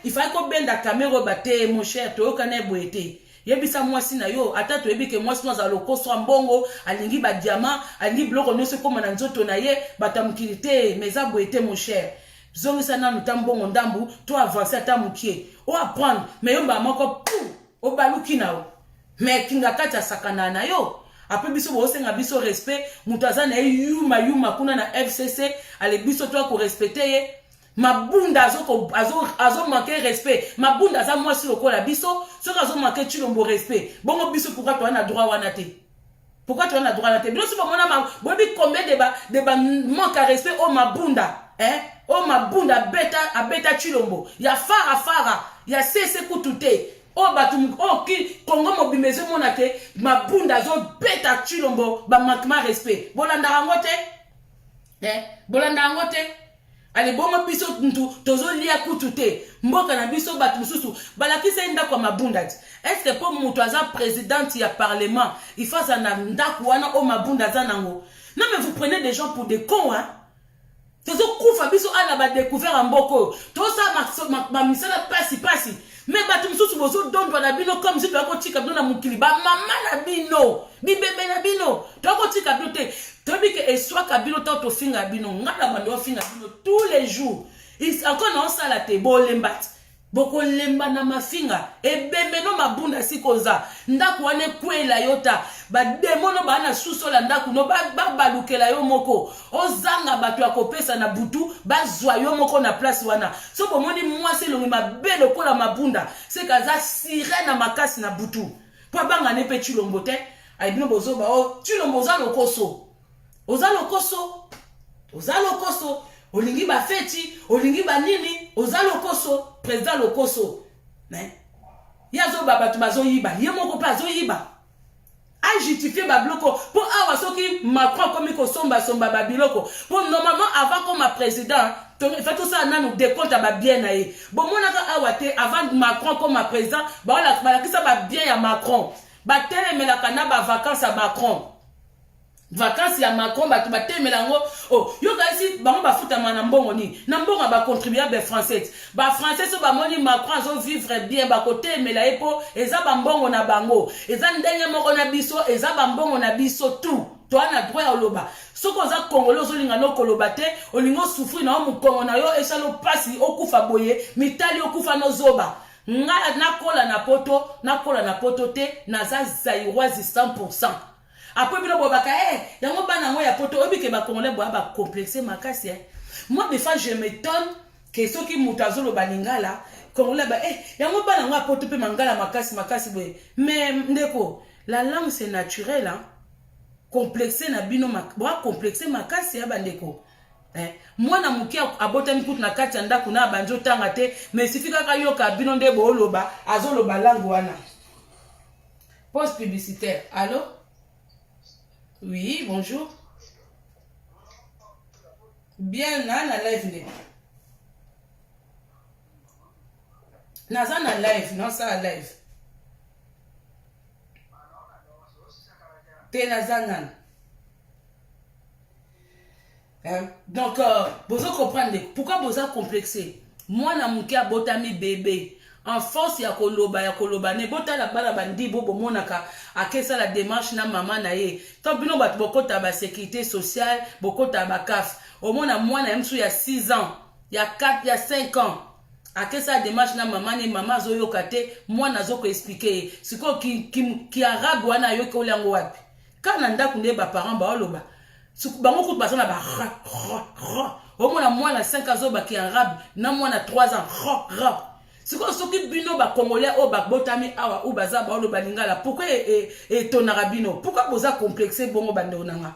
il faut ko benda kamera baté mon cher to kana boete yebisa mwasi na yo ata to yebike mwasi no za lokoso mbongo alingi ba diamant alingi bloko nyonso koma na nzoto na ye batamkilite meza boete mon cher zongisa na mbongo ndambu to avancer ata mukie o apprendre mais yo ba moko pou o baluki nawo mais kinga kata sakana na yo après biso bo senga biso respect mutaza na yuma kuna na FCC ale biso to ko respecter ye mabunda azo manquer respect mabunda za moi si lokola biso so azo manquer chilombo respect bongo biso pourquoi toi na droit wana te biso so mona bobi combien de ba manque à respect o mabunda o mabunda beta chilombo ya fara ya sese kutute o batu o ki kongo mobimezo mona te mabunda zo beta chilombo ba manquement respect bolanda ngote ale bongo biso tozo lia kutute mboka na biso batu mususu balakisa ndako mabunda ti est-ce que pour mutu aza présidente ya parlement il faut ça na ndako wana o mabunda za nango non mais vous prenez des gens pour des cons hein tozo kufa biso ana ba découvert mboko to sa ma misala pasi mais batu mususu bozo dondwa na bino comme si tu ako tika bino na mukili ba mama na bino bibebe na bino to ako tika bino te tobi ke eswa kabilo to finga bino ngala bando finga bino tous les jours encore non sala te bolembat boko lemba na mafinga ebembe no mabunda sikoza ndaku wane kwela yota ba demono bana susola ndaku no balukela yo moko ozanga batu akopesa na butu bazwa yo moko na place wana so bomoni mwasi longi mabelo kola mabunda se kaza sirene na makasi na butu po banga ne pe chilombo te aibino bozoba o chilombo za lokoso oza lokoso olingi ba feti olingi ba nini oza lokoso président lokoso yazo baba tu bazo yiba yemoko pa zo yiba a justifier ba bloko pour awa soki Macron comme ko somba ba biloko pour normalement avant comme président fait tout ça nanu décompte ba bien na ye bon monaka awa te avant Macron comme président ba la kisa ba bien ya Macron ba tele melaka na ba vacances à Macron vacances ya Macron bato batemela ngo oh yo kasi bango bafutama na mbongo ni na mbongo ba contribuable français so bamoni Macron azo vivre bien bakotemela epo eza bambongo na bango eza ndenge moko na biso eza bambongo na biso tout to ana droit ya oloba soko za congolais ozolinga no koloba te olingo souffrir na mukongo na yo esalo pasi okufa boye mitali okufa no zoba nga nakola na poto te naza zaïroise 100%. Après bino bobaka yango bana ngo ya poto obike ba congolais boya ba complexer makasi moi des fois je m'étonne que ceux qui mutazolo balingala congolais ba yango bana ngo poto pe mangala makasi boye mais ndeko la langue c'est naturel hein complexer na bino boya complexer makasi ya bandeko moi na mukia abotami kutu na kati ya ndako na banjo tanga te mais sifika ka yoka bino nde boloba azoloba langue wana. Pause publicitaire. Allô? Oui, bonjour. Bien, na live. Naza na live, non ça live. Te naza nan. Donc, vous comprenez pourquoi vous êtes complexé. Moi, na mukia botami bébé. En force ya koloba ne bota la bala bandi bobo monaka akesa la démarche na maman na ye tant bino bat bokota ba sécurité sociale bokota ba CAF au mona mwana msu ya 6 ans ya 4 ya 5 ans akesa la démarche na maman ni maman zo yokate mwana zo ko expliquer siko ki arabe wana yo ko lango wapi kana ndaku nde ba parents ba oloba siko bango kutu basana ba au mona mwana 5 ans zo ba ki arabe na mwana 3 ans c'est quoi ce qui bino ba congolais o ba botami awa ou baza ba lo balingala pourquoi et ton arabino pourquoi boza complexé bongo bande nanga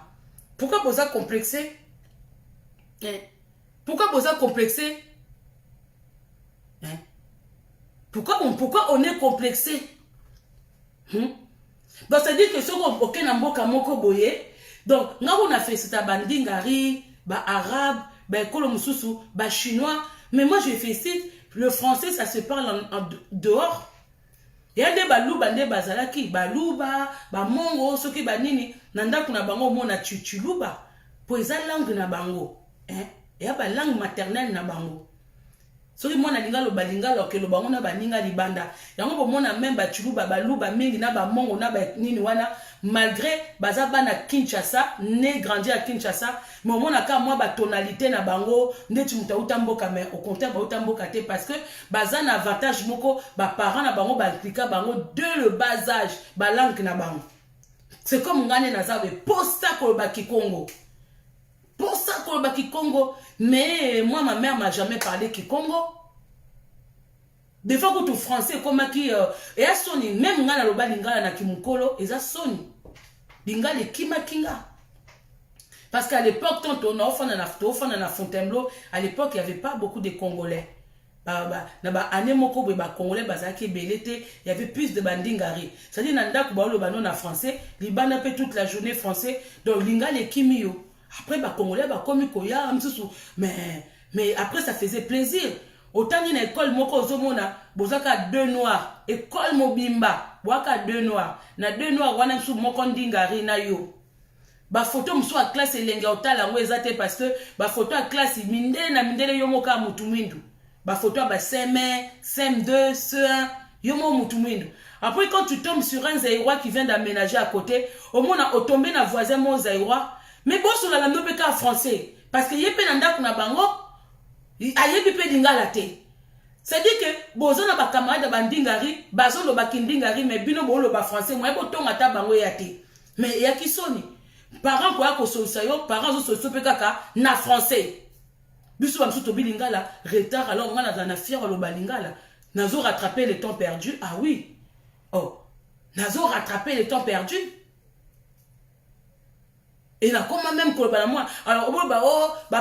pourquoi boza complexé pourquoi boza complexé pourquoi on est complexé donc ça dit que ce qu'on aucun na mboka moko boye donc nga on a fait c'est bandingari ba arabe ba kolo mususu ba chinois mais moi je félicite. Le français, ça se parle en dehors. Il y a des balouba, des bazalaki, balouba, bamongo, ceux qui banini, nanda kuna bango mona chuchuluba. Pour les langues na bango, il y a ba langue maternelle na bango. Ceux qui mona linga lo balinga lo ke lo bango na baninga libanda. Yango bo mona même ba chuluba, balouba mingi na ba mongo na ba nini wana. Malgré bazaba na Kinshasa, né grandi à Kinshasa, mais on a quand moi ba tonalité na bango, ndeti mutauta mboka mais au contraire ba utamboka te parce que baza na avantage moko ba parents na bango ba expliquer bango de le bas âge ba langue na bango. C'est comme ngane na zabe posta ko ba Kikongo. Posta ko ba Kikongo, mais moi ma mère m'a jamais parlé Kikongo. Des fois que tu français comme qui et à soni même ngana loba lingala na kimukolo et ça soni lingala kima kinga parce qu'à l'époque quand on a offert na Fontainebleau à l'époque il y avait pas beaucoup de Congolais na ba ane moko be ba Congolais bazaki belete il y avait plus de bandingari ça dit nanda ko ba lo bano na français libana pe toute la journée français donc lingala kimio après ba Congolais ba komi koya msusu mais après ça faisait plaisir. Autant d'une école moko ozomona bozaka 2 noirs école mobimba waka 2 noirs na 2 noirs wana msu moko ndingari na yo ba photo msu a classe elenga otala ngo ezate parce que ba photo a classe mindele yo moka mutu mwindu ba photo ba CM1 CM2 CE1 yo mo mutu mwindu après quand tu tombes sur un Zaïrois qui vient d'aménager à côté au moins on tomber na voisin mo Zaïrois mais bon sur la nobeka français parce que yepe na ndako na bango ayebi pe dingala te c'est-à-dire que bozona ba camarade bandingari bazolo ba kindingari mais bino bolo ba français moi botonga ta bango ya te mais ya kisoni parents quoi ko solisa yo parents zo so pe kaka na français biso ba msuto bilingala retard alors ngana za na fier lo balingala nazo rattraper le temps perdu ah oui oh nazo rattraper le temps perdu. Et là, comment même que moi, alors,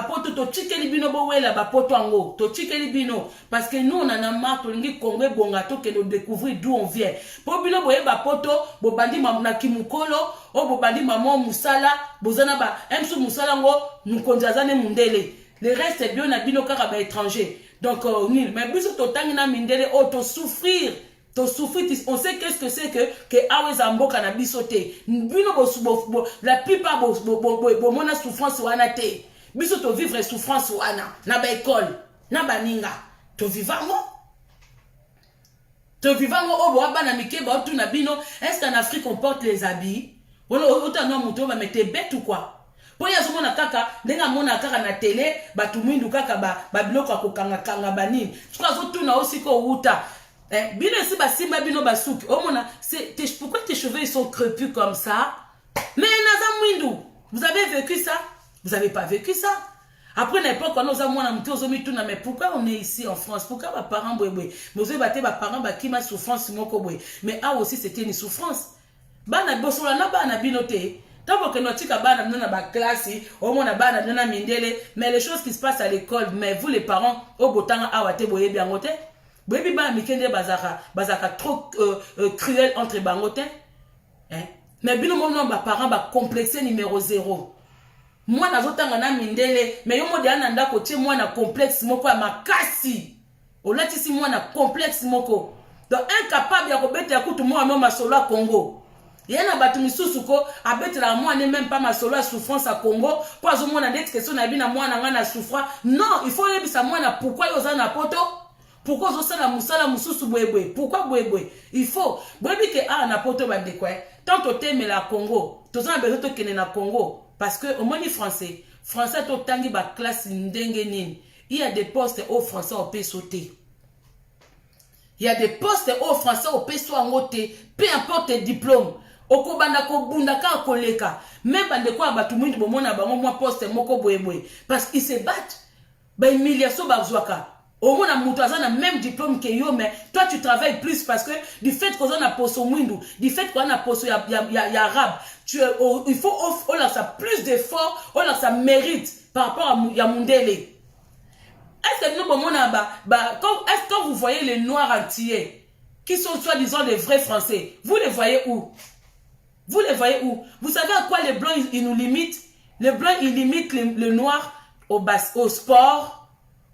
poto to chikeli bino bowela, poto ango, to chikeli bino, parce que nous, on en a marre, to lingi Congo bongato, que nous découvrir d'où on vient. Pour bino boye poto, bobandi mamuna kimukolo, bobandi maman musala, bozana ba, emsu musala ngo, mukonjazane mundele. Le reste, c'est bien, na bino kara ba étranger. Donc, mais biso to tangina mindele, to souffrir. To souffrir, on sait qu'est-ce que c'est que aweza mboka na bisote. Bino la plupart mona souffrance wana te. Biso to vivre souffrance wana na ba école, na ba ninga. To vivango. To vivango obo abana mikeba otu na bino, est-ce qu'en Afrique on porte les habits? Wala otano muto ba mete bête ou quoi? Po ya zomona kaka ndenga mona kaka na télé batu mwindu kaka ba biloko akokanga kanga banini. Tuka zotu na aussi ko uta. Bino si ba simba bino basuki. Oh mona, c'est pourquoi tes cheveux ils sont crepus comme ça? Mais naza mwindu, vous avez vécu ça? Vous avez pas vécu ça? Après l'époque quand nous avons monté aux hommes tout na mais pourquoi on est ici en France? Pourquoi mes parents boué? Vous avez battu mes parents qui m'a souffrance moko boué. Mais ah aussi c'était une souffrance. Bana bosola na bana binoté. Tant que notre tika bana na ba classe, au moins na bana na mindele, mais les choses qui se passent à l'école, mais vous les parents au botanga awate boye bien ngote. Boyebi ba mikende bazaka trop cruel entre bangote. Hein? Mais bino mon ba parents ba complexé numéro 0. Moi nazotanga na mindele, mais yo mode ananda ko tie moi na complexe moko ya makasi. Olati si moi na complexe moko. Donc incapable ya ko bete ya kutu moi no masolo à Congo. Yana batu misusu ko abete la moi n'est même pas masolo à souffrance à Congo. Kwa zo moi na net question na bina moi na nga na souffrance. Non, il faut yebisa moi na pourquoi yo za na poto. Pourquoi zo sala musala mususu bwebwe? Pourquoi bwebwe? Il faut bwebi ke a na poto bande quoi. Tant to teme la Congo, to za bezo to kene na Congo. Parce que au moins français to tangi ba classe ndenge nini. Il y a des postes aux français au peut sauter. Il y a des postes aux français au peut sauter. Peu importe tes diplômes. Okobanda ko bunda ka koleka. Même bande quoi batu mwindi bomona bango moi poste moko boyeboy. Parce qu'ils se battent. Ba humiliation ba zwaka. Au moins, on a le même diplôme que yo, mais toi, tu travailles plus parce que du fait qu'on a posé au Mwindu, du fait qu'on a posé arabe, il faut offrir ça plus d'efforts, ça mérite par rapport à Yamundele. Est-ce que nous, quand vous voyez les Noirs entiers, qui sont soi-disant des vrais Français, vous les voyez où? Vous les voyez où? Vous savez à quoi les Blancs, ils nous limitent? Les Blancs, ils limitent le Noir au sport,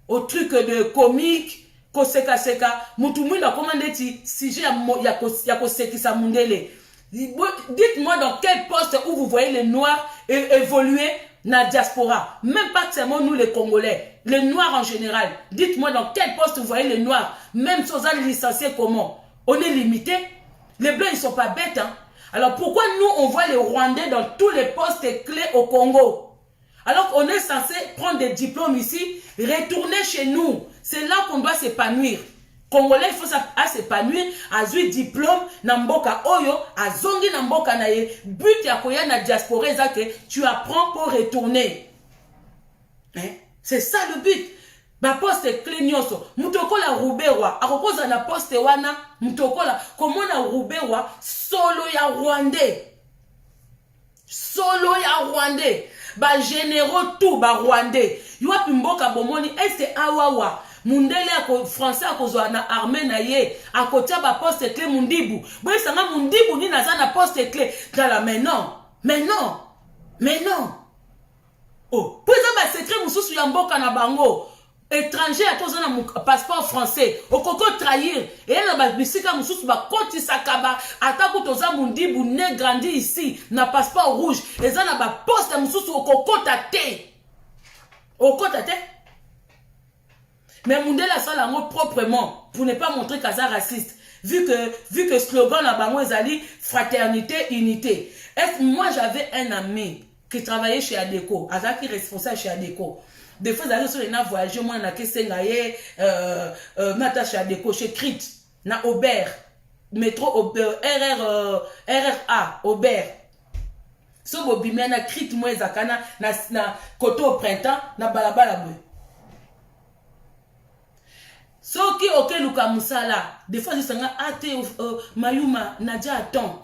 au truc de comique, koseka seka, mutumui a commandé ti sujet ya koseki sa mundele. Dites-moi dans quel poste où vous voyez les Noirs évoluer na diaspora. Même pas seulement nous les Congolais, les Noirs en général. Dites-moi dans quel poste vous voyez les Noirs, même sans aller licencier comment. On est limité. Les Blancs ils sont pas bêtes. Hein? Alors pourquoi nous on voit les Rwandais dans tous les postes clés au Congo? Alors qu'on est censé prendre des diplômes ici, retourner chez nous. C'est là qu'on doit s'épanouir. Congolais, il faut s'épanouir, à jouer diplôme, namboka oyo, à zongi namboka naye, but ya koya na diaspora, tu apprends pour retourner. Hein? C'est ça le but. Ba poste clé nyoso, mutokola rubewa, akokoza na poste wana, mutokola, comment na rubewa, solo ya Rwandais. Solo ya Rwandais. Ba généraux tout ba Rwandais. Yo pimboka bomoni est awawa. Mundele ako français akozwa na armée na ye. Akotia ba poste clé mundibu. Boy sanga mundibu ni naza na poste clé. Kala mais non. Mais non. Mais non. Oh, pour ça ba secret mususu ya mboka na bango. Étranger à tous un passeport français au coco trahir et là ba bisika mususu ba koti sakaba atako toza mundibu né grandi ici na passeport rouge et ça na ba poste mususu au coco tate mais mundela ça là proprement pour ne pas montrer qu'asa raciste vu que slogan la bango ezali fraternité unité. Moi j'avais un ami qui travaillait chez Adeko, Azaki responsable chez Adeko. Des fois, j'allais sur les nains voyager, moi, na Kessengaye, Natacha Adeko, chez Crit, na Aubert, métro RRA, Aubert. So, bobimé, na Crit, moi, Zakana, na Koto au printemps, na Balabala. So, qui, ok, Luka Moussala, des fois, je sens, Mayuma, Nadia, attends.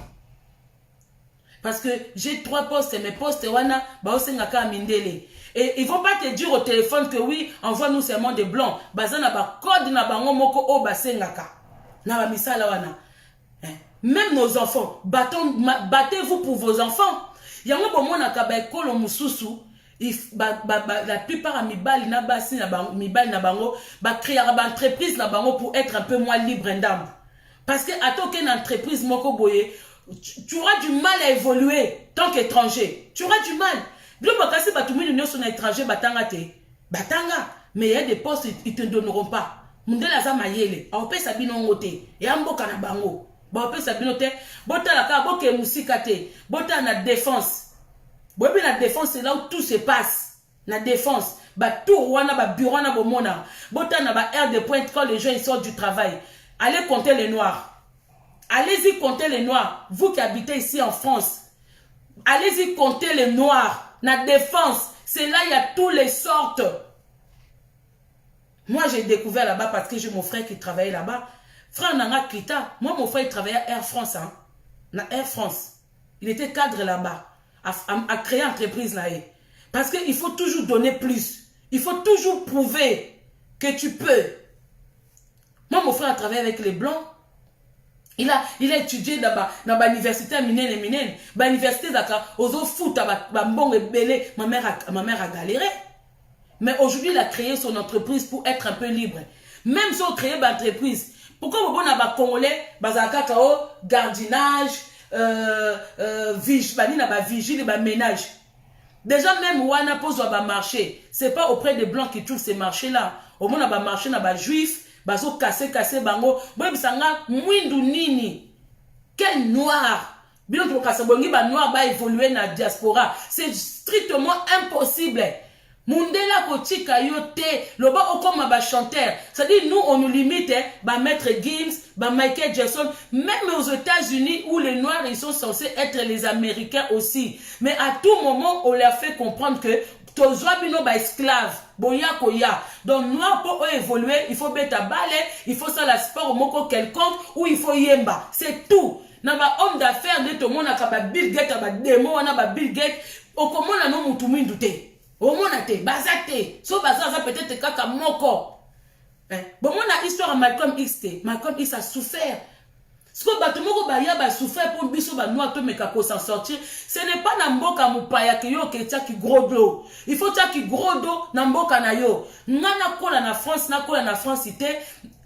Parce que j'ai 3 postes, mes postes, wana, baosengaka mindele. Et ils vont pas te dire au téléphone que oui, envoie-nous seulement des blancs. Bazana ba code na bango moko o basengaka. Na ba misala wana. Même nos enfants, battez-vous pour vos enfants. Yango bomona ka ba ekolo mususu, la plupart a mibali na basi na bango, mibali na bango, ba créer ba entreprise na bango pour être un peu moins libre d'âme. Parce que à toi qu'une entreprise moko boye, tu auras du mal à évoluer tant qu'étranger. Tu auras du mal. Bien bakasi batumini nyo son étranger batanga te. Batanga, mais il y a des postes ils te donneront pas. Mundela za mayele, a opé sabino ngote, et amboka na bango. Ba opé sabino te, bota la ka boke musika te, bota na défense. Bobi la défense c'est là où tout se passe. La défense, ba tout wana ba bureau na bomona. Bota na ba air de pointe quand les gens ils sortent du travail. Allez compter les noirs. Allez-y compter les noirs. Vous qui habitez ici en France, allez-y compter les noirs. La défense, c'est là il y a toutes les sortes. Moi j'ai découvert là-bas parce que j'ai mon frère qui travaillait là-bas. Frère Nanga Kita, moi mon frère il travaillait à Air France. Hein. Air France. Il était cadre là-bas. À créer une entreprise là. Parce qu'il faut toujours donner plus. Il faut toujours prouver que tu peux. Moi, mon frère a travaillé avec les Blancs. Il a étudié dans l'université Minen. L'université Dakar, aux autres foot, ma mère a galéré. Mais aujourd'hui, il a créé son entreprise pour être un peu libre. Même si on crée une entreprise, pourquoi vous avez des Congolais, gardinage, vigile, ménage. Déjà, même Wana pose un marché. Ce n'est pas auprès des Blancs qui trouvent ces marchés-là. Au moins, il y a un marché, il y a des Juifs. Bazo cassé bango boy bisanga mwindu nini quel noir bien to kasa bongi ba noir ba évoluer na diaspora c'est strictement impossible mundela ko tika yote loba okoma ba chanteur ça dit nous on nous limite ba maître Gims ba Michael Jackson même aux États-Unis où les noirs ils sont censés être les Américains aussi mais à tout moment on leur fait comprendre que tozwa bino ba esclave boya koya donc noir pour évoluer il faut beta balai il faut ça la sport moko quelconque ou il faut yemba c'est tout na ba homme d'affaires de to mona ka ba Bill Gates ba demo wana ba Bill Gates okomona no mutu mindu te omona te bazate so bazaza peut-être kaka moko bon mona histoire Malcolm X te Malcolm X a souffert. Ce que Batumoko Baya ba souffert pour biso ba noir to meka ko s'en sortir, ce n'est pas na mboka mupaya ki yo ke tia ki gros dos. Il faut tia ki gros dos na mboka na yo. Ngana kola na France ité.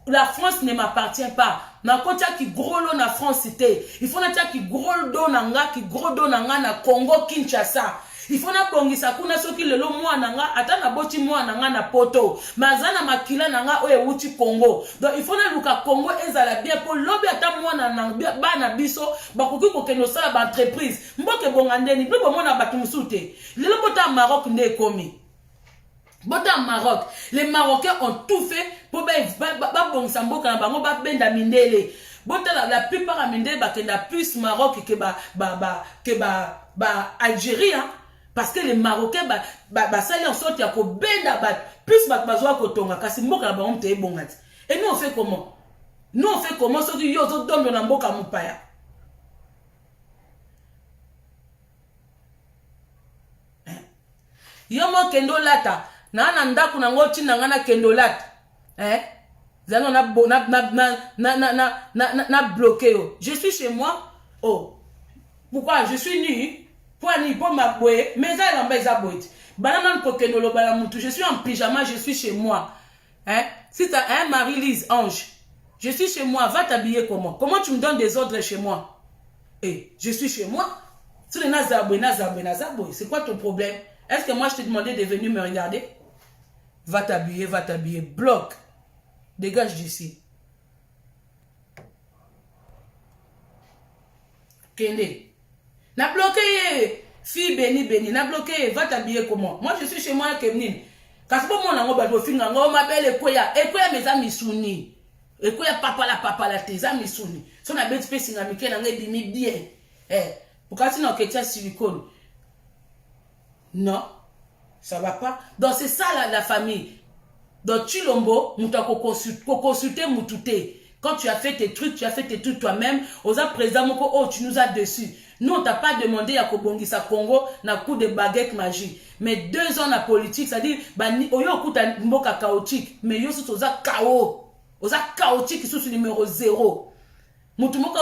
La France ne m'appartient pas. Na ko tia ki gros lo na France ité. Il faut na tia ki gros dos na nga ki gros dos na nga na Congo Kinshasa. Il faut na bongisa kuna soki lelo mwana nga ata na boti mwana nga na poto mazana makila na nga oye uti Congo donc il faut na luka Congo ezala bien pour lobi ata mwana na bana biso bakoki kokeno sala ba entreprise mboke bongandeni bibo mona batu musute lelo bota Maroc nde komi bota Maroc les Marocains ont tout fait pour ba bongisa mboka na bango ba benda mindele bota la plupart a mindele bakenda plus Maroc que Algérie hein? Parce que les Marocains sali en sorte ya ko benda plus bazwa ko tonga kasi mboka na bango te bongati. Et nous on fait comment? Nous on fait comment so ki yo zo dombe na mboka mupaya? Yo mo kendo lata na ndaku na ngoti na ngana kendo lata. Zano na bloqué yo. Je suis chez moi. Oh. Pourquoi je suis nu? Je suis en pyjama, je suis chez moi. Hein? Si tu as un Marie-Lise Ange, je suis chez moi, va t'habiller comment? Comment tu me donnes des ordres chez moi? Et je suis chez moi. C'est quoi ton problème? Est-ce que moi je t'ai demandé de venir me regarder? Va t'habiller, bloque. Dégage d'ici. Kende. N'a bloqué, fille béni, n'a bloqué, va t'habiller comment? Moi je suis chez moi avec Kemnin. Parce que moi, ma belle Ekoya mes amis souni. Ekoya papa la tes amis souni. Si on a bête spéciale, on a mis bien. Pourquoi tu n'as que silicone? Non, ça va pas. Donc c'est ça la famille. Donc Chilombo, nous t'avons consulté Moutouté. Quand tu as fait tes trucs toi-même, aux président Moko, oh, tu nous as dessus. Nous, on t'a pas demandé à Kobongisa Congo, na coup de baguette magique. Mais 2 ans la politique, c'est-à-dire, oyo kuta mboka chaotique, mais yo sous oza chaos. Oza chaotique, sous numéro 0. Mutumoko,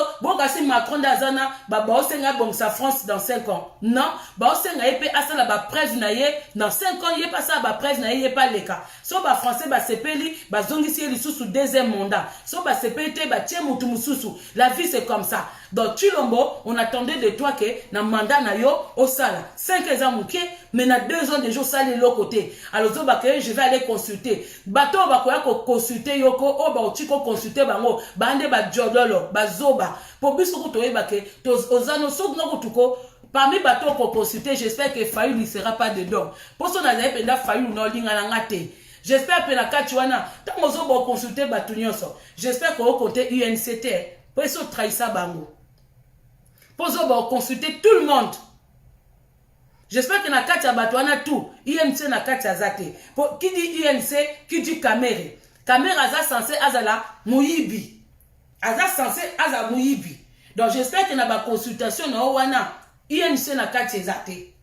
si Macron d'Azana, Baosenga bon sa France dans 5 ans. Non, Baosenga yepe asala ba presse naye dans 5 ans yepa ça ba presse naye yepa leka. So ba français ba sepeli, ba zongisi li sous deuxième mandat. So ba sepete ba tie mutu mususu. La vie c'est comme ça. Donc Chilombo, on attendait de toi que na mandat na yo au sala 5 ans mouké, mais na 2 ans de jour sale l'autre côté. Alors zo ba que je vais aller consulter. Bato ba koya ko consulter yoko o ba otiko consulter bango, bande ba jodolo, ba zoba. Pour biso ko toyeba ke to ozano so ngoko tuko parmi bato ko consulter, j'espère que Fayou n'y sera pas dedans. Pour son azaye penda Fayou no linga na ngate. J'espère que la katuana tant ozo ba consulter batu nyonso. J'espère ko compter UNCT. Pour eso trahissa bango. Pour consulter tout le monde. J'espère que na kati ya batwana tout. INC na kati ya zate. Qui dit INC, qui dit Kamere. Kamere aza censé azala muyibi. Aza censé azala muyibi. Donc j'espère que na ba consultation na wana INC na kati ya zate.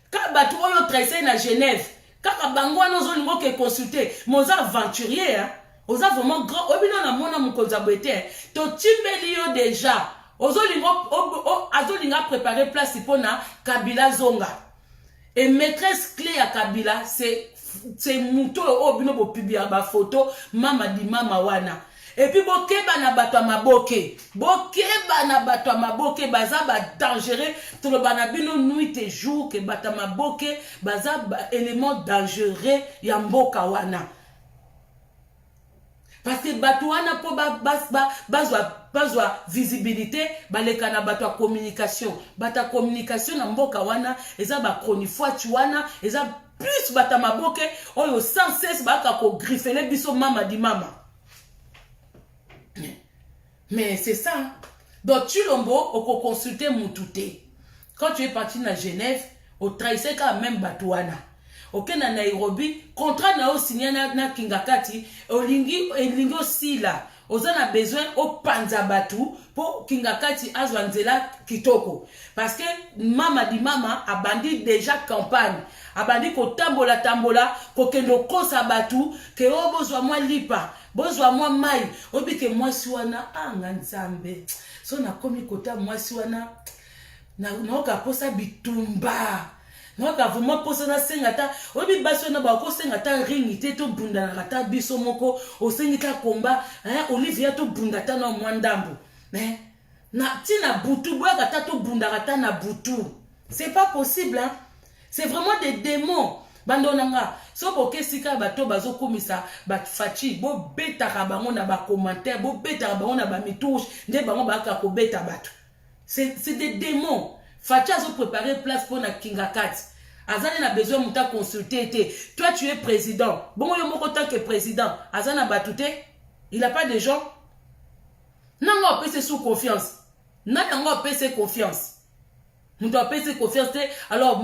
Ka batu oyo traité na Genève. Kaka bango wana zo lingo ke consulter. Moza aventurier hein. Oza vraiment grand. Obina na mona mukonza boete. To timbeli yo déjà. Azolinga préparé place pour na Kabila Zonga. Et maîtresse clé à Kabila, c'est Mouto Obino bo publier ba photo mama di mama wana. Et puis bokeba na bato maboke. Bokeba na bato maboke baza ba dangereux tout le banabino nuit et jour que bato maboke baza élément dangereux ya mboka wana. Parce que batouana po bazwa visibilité baleka na batwa communication bata communication na mboka wana eza ba chronifoa wana eza plus bata maboke oyo sans cesse baka ko griffele biso mama di mama. Mais c'est ça. Donc Chilombo oko consulter Moutouté. Quand tu es parti na Genève, au trahissé quand même batouana. Ok na Nairobi, contrat na o signé na Kingakati, olingi aussi là. Ozana besoin au panzabatu pour Kingakati azwanzela kitoko. Parce que mama di mama a bandi déjà campagne. A bandi ko tambola, ko kendo kosa batu, ke o bozwa mwa lipa, bozwa mwa mai, obi ke mwa siwana nganzambe. So na komi kota mwa siwana na oka posa bitumba. Moi, quand vous m'avez posé la sengata, obi baso na ba ko sengata ringité to bunda na kata biso moko, o sengita combat, Olivia to bunda ta na mwandambo. Mais na tina butu boya kata to bunda kata na butu. C'est pas possible hein. C'est vraiment des démons. Bandonanga, so boke sika bato bazo komisa bat fachi bo beta ka bango na ba commentaire, bo beta ka bango na ba mitouche, nde bango ba ka ko beta bato. C'est des démons. Fachi a préparé place pour na Kingakati. Azana a besoin de consulter. Toi, tu es président. Bon, il y a beaucoup de temps que président. Azana Batouté, il n'a pas de gens. Non, on peut se sous confiance. Non, on peut se confiance. Nous doit payer confiance. Alors,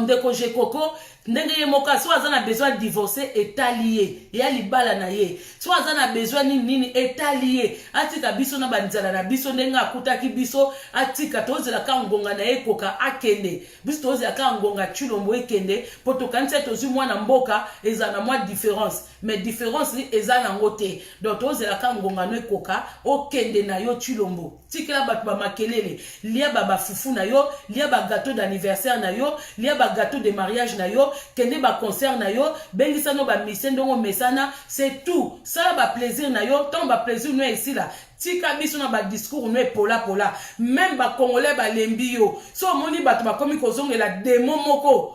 ndeko jekoko, ndenge moka, soit on a besoin de divorcer, état lié. Et à l'ibala na ye. Soit on a besoin nini, état lié. Atika biso na banzala na biso nenga akutaki biso, atika toze la kangonga na ye koka akende. Biso toze la kangonga Chilombo ekende, poto kanse tozu mwana mboka, ezana mwa différence. Mais différence li ezana ngote. Donc toze la kangonga no koka, okende na yo Chilombo. Tikela batu ba makelele, liya baba fufu na yo, liya ba gâteau d'anniversaire na yo, liya ba gâteau de mariage na yo, kende ba concert na yo, bengisa no ba mission ndongo mesana, c'est tout. Ça ba plaisir na yo, tant ba plaisir no ici là. Tika biso na ba discours no pola. Même ba congolais ba lembi yo. So moni batu ba komi kozongela démon moko.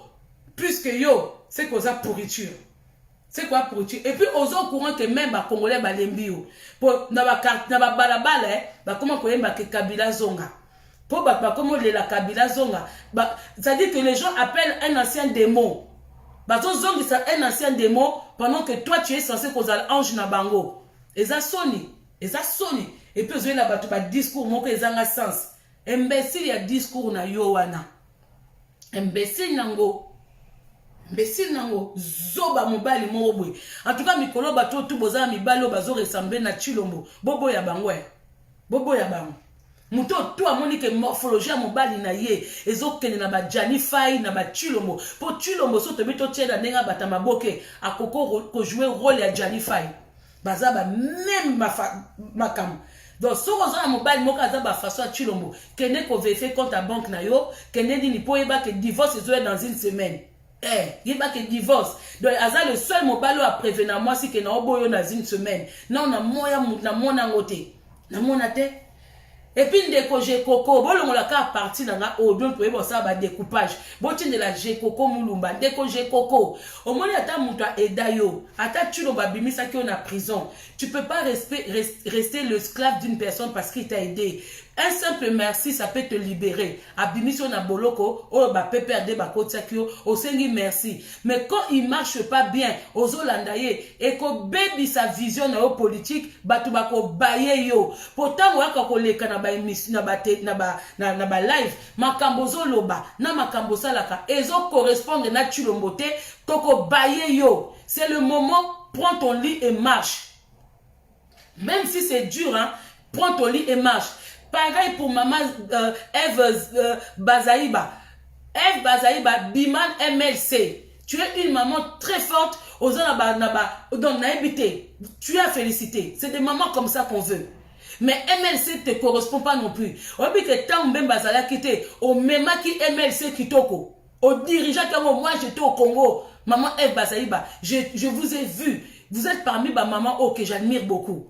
Plus que yo, c'est cause pourriture. C'est quoi pourriture? Et puis aux au courant que même ba congolais ba lembi yo. Pour na ba balabala ba comment koyemba ke Kabila Zonga. Pour ba comment la Kabila Zonga. Ça dit que les gens appellent un ancien démon. Zongi c'est un ancien démon pendant que toi tu es censé causer ange na bango. Et ça sonne. Et puis vous là ba discours moko ezanga sens. Imbécile ya discours na yo wana. Imbécile nango. Zoba mobali mobwe. En tout cas mikolo bato tout boza mibalo bazo ressembler na Chilombo. Bobo ya bango. Muto tout amoni ke morphologie mobali na ye ezokende na ba Janify na ba Chilombo. Po Chilombo so to bito tshela nenga bata maboke akoko ko jouer rôle ya Janify. Baza ba même makam. Donc so oza na mobali moko aza ba façon à Chilombo kende ko vérifier compte à banque na yo kende ni po yeba que divorce est dans une semaine. Yeba que divorce. Donc aza le seul mobali à prévenir moi si que na oboyo dans une semaine. Non na moya na mona ngote. Na mona te. Et puis ndeko jekoko bolongo la ka parti na o donc pour yeba ça ba découpage. Boti de la jekoko mulumba ndeko jekoko. Au moins ata muto edayo, ata Chilombo bimisa ki on a prison. Tu peux pas rester l'esclave d'une personne parce qu'il t'a aidé. Un simple merci, ça peut te libérer. Abimiso na boloko, oh ba peut perdre ba kotsakio, au sengi merci. Mais quand il marche pas bien, ozo landaye, et ko baby sa vision na o politique, batu ba ko baye yo. Pourtant waka ko leka na ba émission na ba live, makambo zo loba, na makambo salaka, ezo correspondre na Chilombo te, toko baye yo. C'est le moment, prends ton lit et marche. Même si c'est dur, hein, prends ton lit et marche. Pareil pour maman Eve Bazaïba. Eve Bazaïba, Biman MLC. Tu es une maman très forte. Tu as félicité. C'est des mamans comme ça qu'on veut. Mais MLC ne te correspond pas non plus. On dit que tant même Bazala quitté, au même qui MLC qui toko, au dirigeant comme moi j'étais au Congo, maman Eve Bazaïba, je vous ai vu. Vous êtes parmi ma maman que j'admire beaucoup.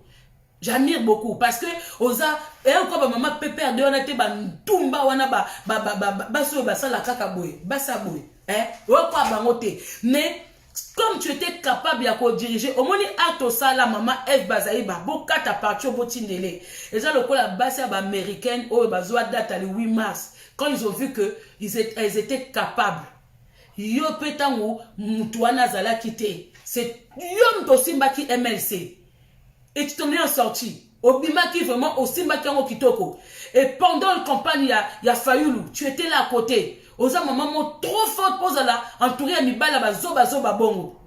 J'admire beaucoup parce que oza et encore maman pépère de on était ba tumba wana ba so ba sala kaka boy ba sa boy quoi bangote mais comme tu étais capable ya ko diriger au moni ato sala maman Eve Bazaïba bokata partir botindele et ça le la base américaine o bazwa date le 8 mars quand ils ont vu que elles étaient capables yo petango mutuana zala quitté c'est yom to simba ki MLC. Et tu t'en es sorti. Obima qui vraiment au Simba Kango Kitoko. Et pendant la campagne, il y a Fayoulou. Tu étais là à côté. Oza maman trop forte pour la entourer à Mibala Bazoba Zoba Bongo.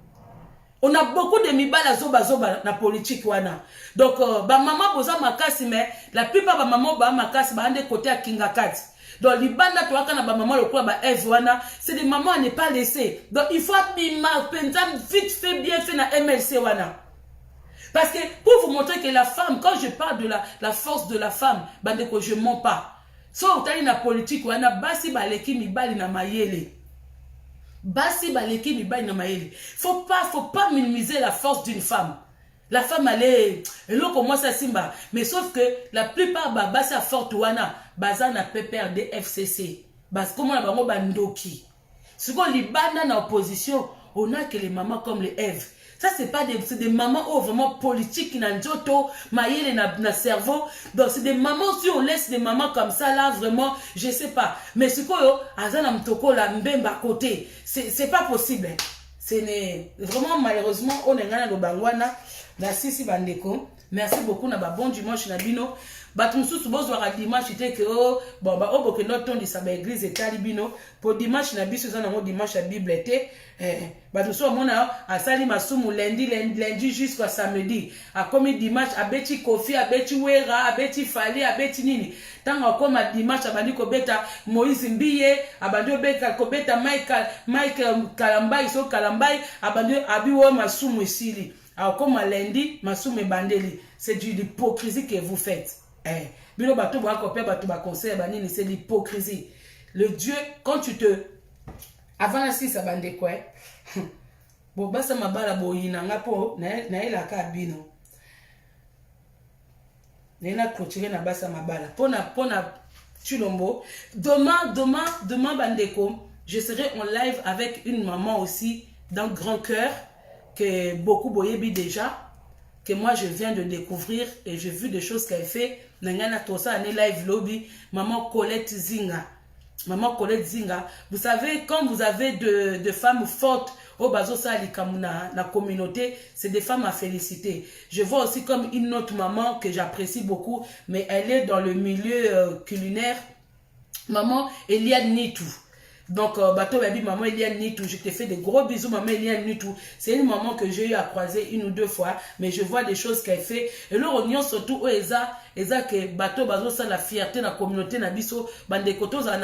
On a beaucoup de Mibala Zoba Zoba na politique wana. Donc ba maman boza makasi mais la plupart ba maman ba makasi ba ande côté à Kingakat. Donc libanda to akana ba maman le quoi ba Eve wana, c'est des mamans à ne pas laisser. Donc il faut bima pensam vite fait bien fait na MLC wana. Parce que pour vous montrer que la femme, quand je parle de la force de la femme, je ne mens pas. So, tu as une politique, on a basi baleki mibali na mayele. Basi baleki mibali na mayele. Faut pas minimiser la force d'une femme. La femme, elle est comme ça simba. Mais sauf que la plupart, basi a forte wana, baza na pépère de FCC. Bas comment la bango bandoki. Ce qu'on libana na opposition, on a que les mamans comme les Ève. Ça, c'est pas des mamans vraiment politiques qui n'ont pas maillé na cerveau. Donc, c'est des mamans, si on laisse des mamans comme ça, là, vraiment, je sais pas. Mais ce qu'on a, Azana Mtoko, la mbemba côté, c'est pas possible. C'est vraiment, malheureusement, on est dans le bangwana, na sisi bandeko. Merci beaucoup, na bon dimanche, na bino. Batumsu subozo wa dimanche ite que bon ba obo que notre ton de sa église et talibino pour dimanche na biso za na dimanche la bible était batumsu mona asali masumu lundi jusqu'à samedi a comme dimanche abeti kofi abeti wera abeti fali abeti nini tanga koma dimanche abandi ko beta Moïse Mbiye abandi beta ko beta Mike Kalambai so Kalambai abandi abiwo masumu isili a comme lundi masumu bandeli c'est de l'hypocrisie que vous faites. Bino bato ba kopé bato ba conseil banini c'est l'hypocrisie. Le Dieu quand tu te avant la six abande quoi. Bo basa mabala boyina ngapo na ila ka bino. Nena clôturer na basa mabala. Pona Chilombo. Demain bandeko, je serai en live avec une maman aussi d'un grand cœur que beaucoup boyebi déjà. Que moi je viens de découvrir et j'ai vu des choses qu'elle fait. Nangana Tosa ane live lobby, maman Colette Zinga. Maman Colette Zinga. Vous savez, quand vous avez de femmes fortes au bazo salikamuna la communauté, c'est des femmes à féliciter. Je vois aussi comme une autre maman que j'apprécie beaucoup, mais elle est dans le milieu culinaire. Maman Eliane Nitou. Donc, bateau baby, maman Eliane Nitou, je te fais des gros bisous, maman Eliane Nitou. C'est une maman que j'ai eu à croiser une ou deux fois, mais je vois des choses qu'elle fait. Et là, on y a surtout, eza que bateau bazo ça la fierté na communauté na biso, bandeko toza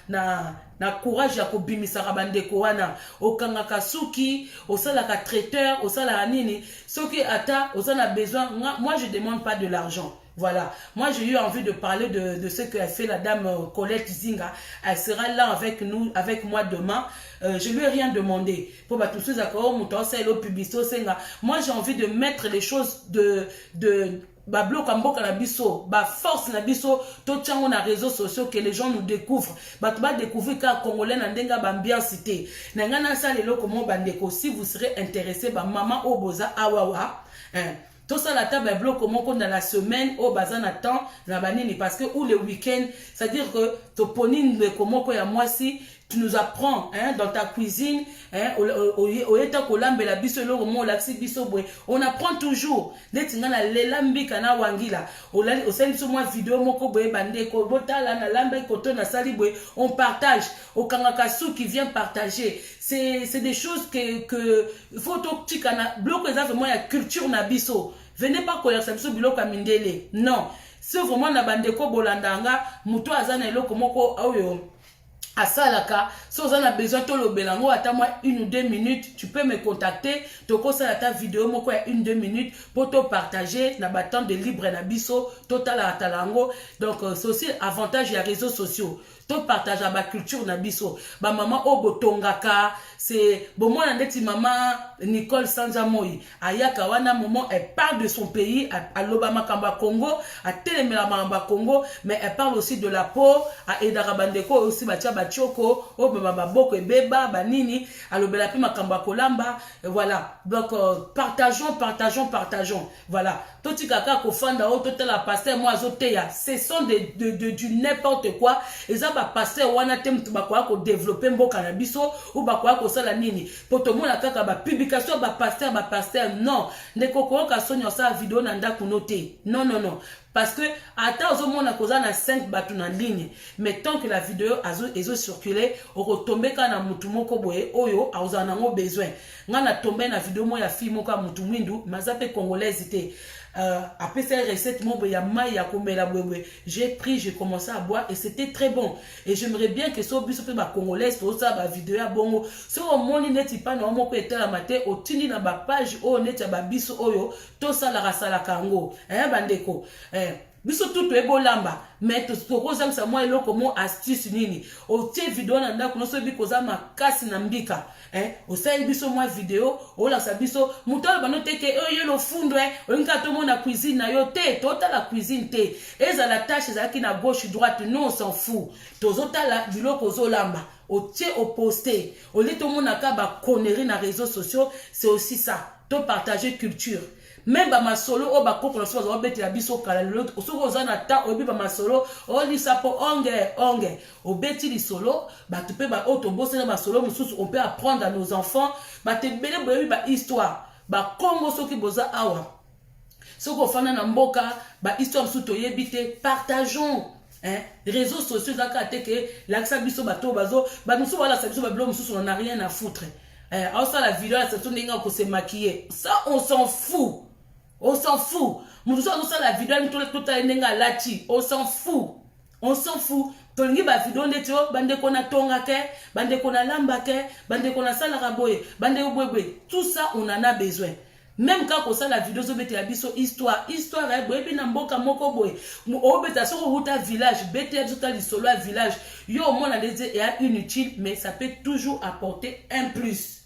na courage ya kobimisaka bandeko wana. Okanga kasuki, osala ka traiteur, osala nini. Soki ata, osala besoin, moi je demande pas de l'argent. Voilà. Moi, j'ai eu envie de parler de ce qu'a fait la dame Colette Zinga. Elle sera là avec nous, avec moi demain. Je lui ai rien demandé. Pour tous ceux accords, moi, j'ai envie de mettre les choses ba bloc en boka na biso, ba force na biso, to tchango na réseaux sociaux que les gens nous découvrent. Ba tu vas découvrir qu'un Congolais na ndenga ba bien cité. Nangana sa lelo komo bandeko, si vous serez intéressé ba maman oboza awawa, tout ça la table bloc comment dans la semaine au bazan attend na banini parce que ou le week-end, c'est-à-dire que to ponine de comment ko ya moi si tu nous apprends dans ta cuisine, on apprend toujours. On partage. Au Kanakasu qui vient partager. C'est des choses que faut bloc vraiment la culture nabiso. Venez pas koyaksa biso biloko mindele. Non. C'est vraiment na bandeko bolandanga muto azana eloko moko ayo. À ça, là, si vous avez besoin de le belango, attends-moi 1 ou 2 minutes, tu peux me contacter. Tu peux faire ta vidéo, moi, 1 ou 2 minutes pour te partager. Na battant de libre na biso, total à talango. Donc, c'est aussi avantage des réseaux sociaux. To partage ma culture na biso. Ba maman Obotongaka, c'est bon moi ndeti maman Nicole Sanzamoi. Ayaka wana moment elle parle de son pays à l'Obama Kamba Congo, à Telemela Mamba Congo, mais elle parle aussi de la peau, à Edarabandeko aussi batia bachoko, o baba boko beba banini, à l'Obela Pima Kamba Kolamba, voilà. Donc partageons. Voilà. Toti kaka ko fanda o total la pasteur moi azoteya. Ce sont du n'importe quoi. Et ça ba pasteur wana tem tu ba ko développer mboka na biso ou ba ko sala nini. Poto mona kaka ba publication ba pasteur non. Ndeko ko ka sonyo sa vidéo na ndaku noté. Non. Parce que attends au monde a na 5 batu na ligne mais tant que la vidéo ezo circuler o retomber kana mutu moko boye oyo auzana ngo besoin ngana tomber na vidéo mo ya fille moko mutu mwindu mazape congolaise té après cette recette mon ya mai ya komela bwebwe j'ai commencé à boire et c'était très bon et j'aimerais bien que so biso pe ba congolaise to ça ba vidéo ya bongo so o moni neti pa na moko etela matin o tindi na ba page o neti ba biso oyo to sala rasala kango bandeko biso tuto ebolamba mais to koza msa moi eloko mo astuce nini o tie vidéo na ndako no so bi koza makasi na mbika o sai biso moi vidéo o la sa biso mutalo banote ke yo lo fundo olinga to mona cuisine na yo te tota la cuisine te eza la tâche ezaki na gauche droite non on s'en fout tozota la biloko zolamba o tie o poster o lito mona ka ba connerie na réseaux sociaux c'est aussi ça to partager culture. Même ba masolo o ba koko na so ba beti la biso kala l'autre o so za na ta o bi ba masolo o li sapo onge o beti li solo ba tu peux ba auto bosser na masolo mususu on peut apprendre à nos enfants ba te bele boyebi ba histoire ba Congo soki boza awa soko fana na mboka ba histoire mususu to yebite partageons réseaux sociaux zaka te que l'accès biso bato bazo ba mususu wala sa biso ba blo mususu on n'a rien à foutre ça la vidéo la section n'inga ko se maquiller ça on s'en fout. On s'en fout. Nous sommes la vidéo, on s'en fout. On s'en fout. Tongi ba vidéo neto, bande kona tonga ke, bande kona lamba ke, bande kona sala raboye, bande obwebwe. Tout ça, on en a besoin. Même quand on sait la vidéo, so bete la biso histoire boye na mboka moko boye. O beta so ruta village, bete tout li solo village. Yo mon a des est inutile, mais ça peut toujours apporter un plus.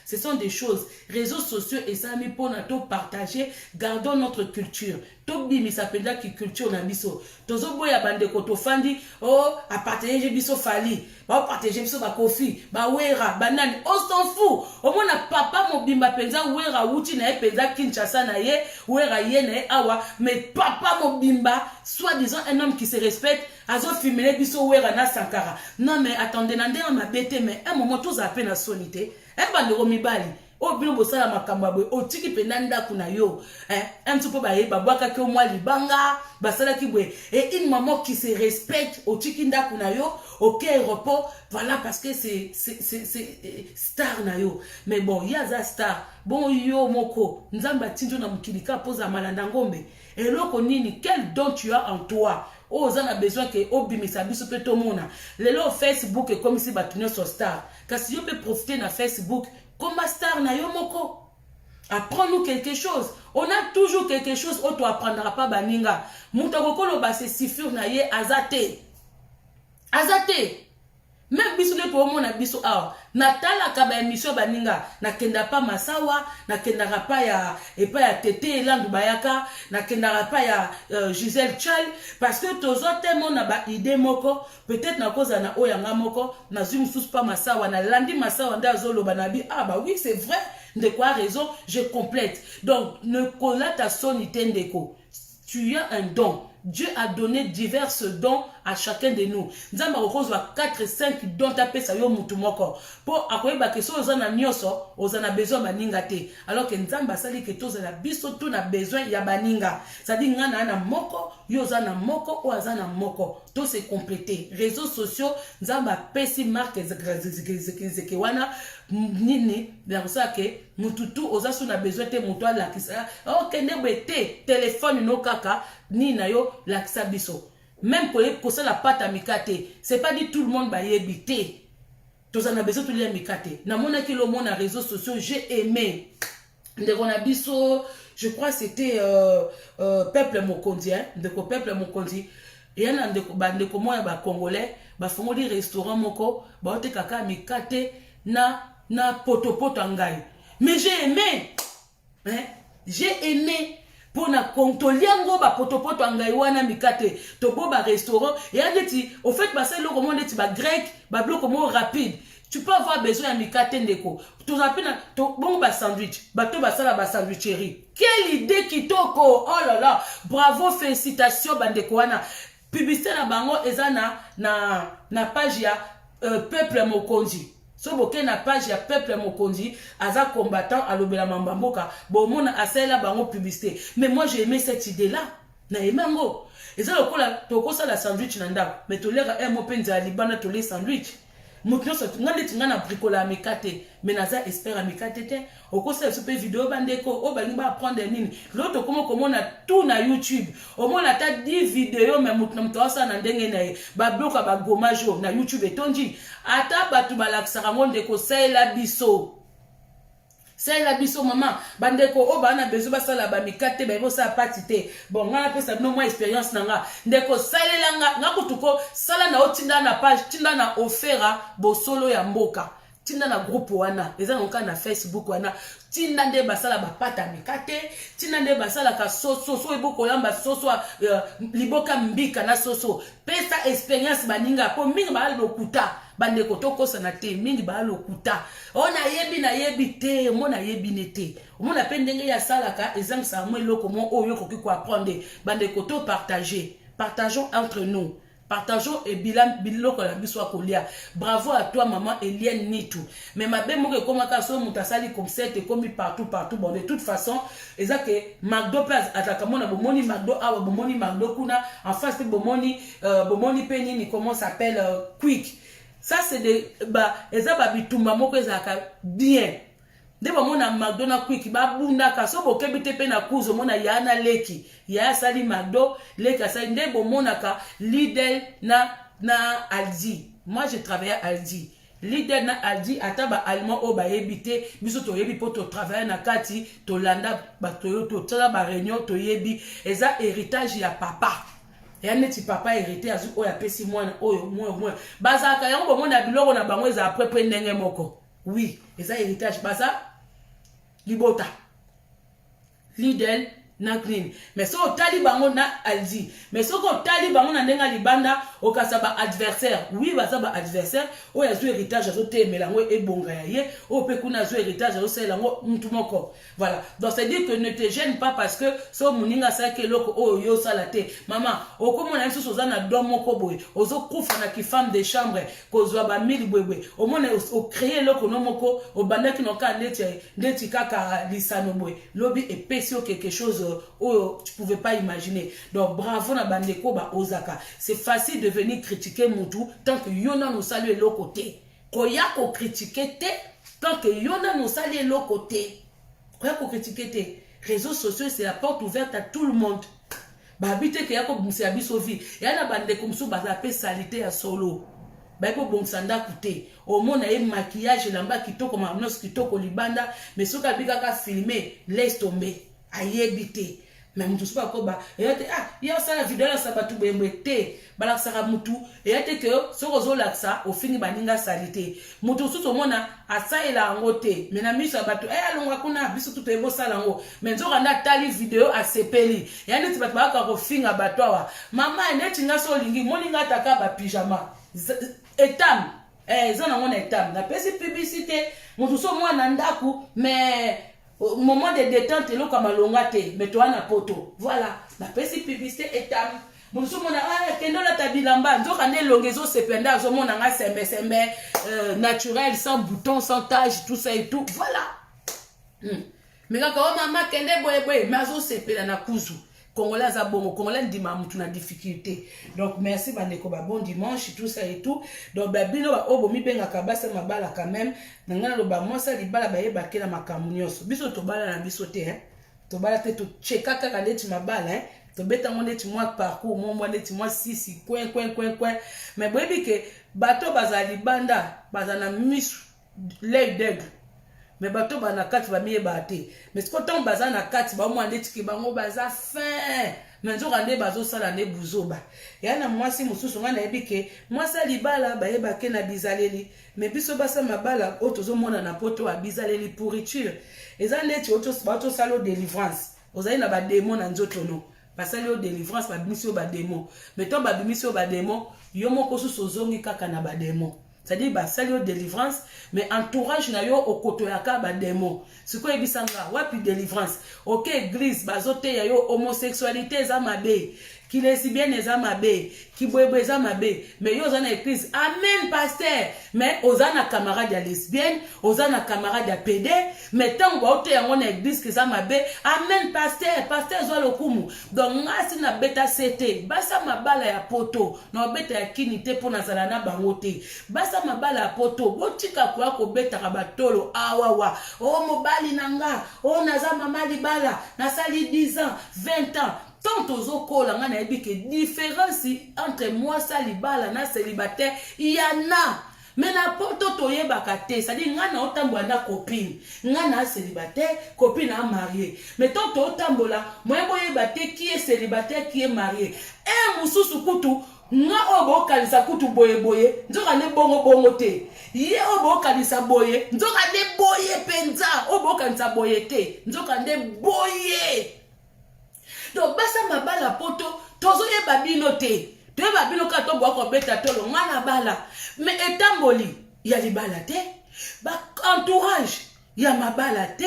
Ce sont des choses. Réseaux sociaux et ça mis pour nous partager. Gardons notre culture. Tobi mi s'appelle qui culture na biso. Tozo boya bande koto fandi. Oh, à partager biso fali. Ba partager biso ba kofi. Ba wera, banane. On s'en fout. Au moins na papa mo bimba penza wera wuti na penza Kinshasa na ye. Wera ye na awa. Mais papa mo bimba, soi-disant un homme qui se respecte. Azo filmer biso wera na Sankara. Non mais attendez, nande ma bête mais un moment tous à peine à sonité. Bande romibali. O bino bosala makamba boy o tiki penanda kuna yo un petit peu ba bwaka ke moi libanga basala ki boy et une maman qui se respecte o tiki nda kuna yo OK repos voilà parce que c'est star na yo mais bon il y a za star bon yo moko nzamba tinjo na mukilika poza malanda ngombe et loko nini quel don tu as en toi. Oh, on a besoin que obimisa biso pe to mona lelo Facebook est comme si batunyo so star kasi yo peut profiter na Facebook comme star na yo moko Apprends-nous quelque chose. On a toujours quelque chose où tu apprendras pas baninga. Moutagokolo ba se sifur na ye azate. Azate. Même biso le pour mon biso awa. Natala ka ba émission baninga. Na kenda pa masawa, na kenda pa ya et pas ya Tété Elandu Bayaka, na kenda pa ya Gisèle Chal parce que tozo tellement na ba idée moko, peut-être na cause na oyanga moko, na zum sous pas masawa na landi masawa nda zolo banabi. Ah bah oui, c'est vrai. De quoi raison, je complète. Donc, ne connais ta sonité ndeko. Tu as un don. Dieu a donné divers dons à chacun de nous. Nzamba rose va 4 5 dons tapé ça yo mutu moko. Pour akoyeba ke so ozana nyoso, ozana besoin baninga te. Alors que nzamba sali ke tozana biso tout na besoin ya baninga. Ça dit ngana na moko, yo ozana moko ou azana moko. Tout se compléter. Réseaux sociaux, nzamba pesi marque wana nini na ça que mututu ozasu na besoin te mutu la kisa. Oh kende bete téléphone no kaka ni na yo la kisa biso. Même pour ça la pâte à mikate, c'est pas dit tout le monde va y habiter. Tous en a besoin de les mikate. Na mona ki le monde na réseaux sociaux, j'ai aimé. Ndeko na biso, je crois c'était peuple mokondi hein, ndeko peuple mokondi. Et y en a ndeko moya ba congolais, ba fongoli restaurant moko, ba ote kaka mikate na poto ngai. Mais j'ai aimé. Hein? J'ai aimé. Pour na kontoliango ba poto ngai wana mikate to bo ba restaurant et andeti au fait ba c'est le comment ndeti ba grec ba bloc comment rapide. Tu peux avoir besoin de mikate ndeko. Tu appelles to bon ba sandwich, ba to ba sala ba sandwicherie. Quelle idée kitoko. Oh là là, bravo, félicitations bandeko wana. Publicité na bango ezana na page ya peuple mokonzi. So boke na page ya peuple mokonzi aza combattant à l'obela mambamboka bomona asela bango publicité. Mais moi j'ai aimé cette idée là. Na emango. Eza lokola tokosa la sandwich na ndako. Mais tolera mo penza libana tolé sandwich. Mutno so ngande tingana bricola mikate. Mais naza espère mikate te. Okosa super vidéo bandeko o ba ngba prendre nini. L'autre comment na tout na YouTube. Au moins la ta 10 vidéos mais mutno mtosa na ndenge na ba bloka ba gomajo na YouTube etonji. Ata batu balakisaka ngo ndeko saela biso. Saela biso maman. Bandeko o ba na besoin basala ba mikate ba bo sa patite. Bon nga pesa no moi expérience nanga. Ndeko salela nga kutuko sala na otinda na page, tinda na ofera bo solo ya mboka. Tinda na groupe wana. Eza nonka na Facebook wana. Tinda nde basala ba pata mikate. Tinda nde basala ka soso eboko yamba soso liboka mbika na soso. Pesa expérience baninga po mingi ba lokuta. Bandeko tokosa na te mingi ba lokuta. Ona yebi na yebi te, mona yebi nete. Mona pendenge ya salaka ezang sa mo loko mo oyo koki ko apprendre. Bandeko to partager. Partageons entre nous. Partageons et biloko la biso kolia. Bravo à toi maman Eliane Nitou. Mais ma belle moke comme kaso mutasali comme ça et comme partout. Bon de toute façon, eza que McDo place atakamona bomoni McDo awa bomoni McDo kuna en face de bomoni penny ni comment s'appelle Quick. Ça c'est des eza ba bitumba moko ezaka bien. Nde bomona McDo na Quick ba bunda ka so bokebite pe na kuzo mona yana leki. Ya sali McDo leki sali nde bomona ka Lidl na Aldi. Moi je travaillais à Aldi. Lidl na Aldi ataba allemand o ba yebite biso to yebi po to travailler na kati to landa ba to tsala ba réunion to yebi eza héritage ya papa. Et un petit papa hérité azu o ya pesi mwana oyo moi bazaka yango bomona biloko na bango eza après ndenge moko. Oui, eza héritage baza libota Lidl na green. Mais so tali bango na Aldi. Mais so ko tali bango na ndenga libanda okasaba adversaire. Oui, baza ba adversaire o ya zu héritage azo te melango ebonga ya ye o pe kuna zu héritage azo selango mtu moko. Voilà. Donc c'est dire que ne te gêne pas parce que so muninga sa ke loko o yo salate. Maman, okomona nso soza na dom moko boy. Ozo kufa na ki femme de chambre kozwa ba mili bwebwe. O mona o créer loko no moko o bandaki no ka ndeti kaka lisano boy. Lobi et pesio quelque chose oh, tu pouvais pas imaginer. Donc bravo na bandeko ba ozaka. C'est facile de venir critiquer Moutou tant que yona no salue l'autre côté. Koya ko critiquer te tant que yona no salue l'autre côté. Koya ko critiquer te. Réseaux sociaux c'est la porte ouverte à tout le monde. Ba habite ke yako bumsi abiso vie. Yana bandeko msu ba la pe salité ya solo. baiko bonsanda kute omona e maquillage lamba kitoko manos kitoko libanda mais soka bikaka filmer laisse tomber ayebite mais mutu sopa koba eyate ya sala video la sabatu bembete bala saka mutu eyate ke soko zo laksa ofini baninga salite mutu suto mona asaela ngote mais na miso batu alonga kuna biso tuto ebo sala ngo mais nzoka nda tali video asepeli yani tibatu baka ko finga batwa mama neti nga so lingi moninga taka ba pyjama etam zona ngona etam na pesi publicité mutu so mwana ndaku mais moment de détente lo kama longa te mais toi na poto voilà na pesi publicité etam mutu so mona kendo la tabilamba nzoka ne longezo sependa zo mona nga sembe naturel sans bouton sans tache tout ça et tout voilà mais quand maman kende boye mais zo sepela na kuzu Congolais à bon, Congolais ndima mutu na difficulté. Donc merci bandeko ba bon dimanche tout ça et tout. Donc babino ba obo mi benga kabasa mabala quand même. Nangana lo ba mosa libala ba yeba kela makamu nyonso. Biso to bala na biso te To bala te to cheka kaka leti mabala To beta mo leti moi parcours mo leti moi sisi coin. Mais boyebi ke bato bazali banda bazana misu l'œil d'aigle. Mais bato ba na kati ba miye ba te mais ce qu'on baza na kati ba mo andeti ki bango baza fin mais nzo rande bazo sala ne buzoba ya na mwasi mususu nga na ebike mwasa libala ba yeba ke na bizaleli mais biso basa mabala otozo mona na poto wa bizaleli pourriture eza neti bato salo délivrance ozali na ba démon na nzoto no basali o délivrance ba bimisio ba démon mais to ba bimisio ba démon yo moko susu ozongi kaka na ba démon. C'est-à-dire basali o délivrance mais entourage na yo okoto yaka ba démon siko ebisanga wapi délivrance OK église bazote ya yo homosexualité za mabe ki lesbienne za mabe ki bwebwe za mabe mais yo za na église amen pasteur mais ozana camarade ya lesbienne ozana camarade ya PD mais tant baote yango na église ki za mabe amen pasteur zo lokumu donc ngasi na beta CT basa mabala ya poto na beta ya kinité pona zala na bango te basa mabala ya poto botika kwa ko beta ka batolo awawa o mobali nanga o naza mama libala na sali 10 ans 20 ans. Tant aux okola nga na ebi ke différence entre moi salibala na célibataire il y en a mais na poto toyebaka te ça dit nga na otambola na copine nga na célibataire copine a marié mais tant otambola moi boyeba te qui est célibataire qui est marié mususu kutu nga obo kalisa kutu boye nzoka ne bongo te ye obo kalisa boye nzoka ne boye penza obo kalisa boye te nzoka ne boye. Donc basa mabala poto tozo ye babino te to ye babino ka to bwa ko beta tolo ngana bala mais etamboli ya libala te ba entourage ya mabala te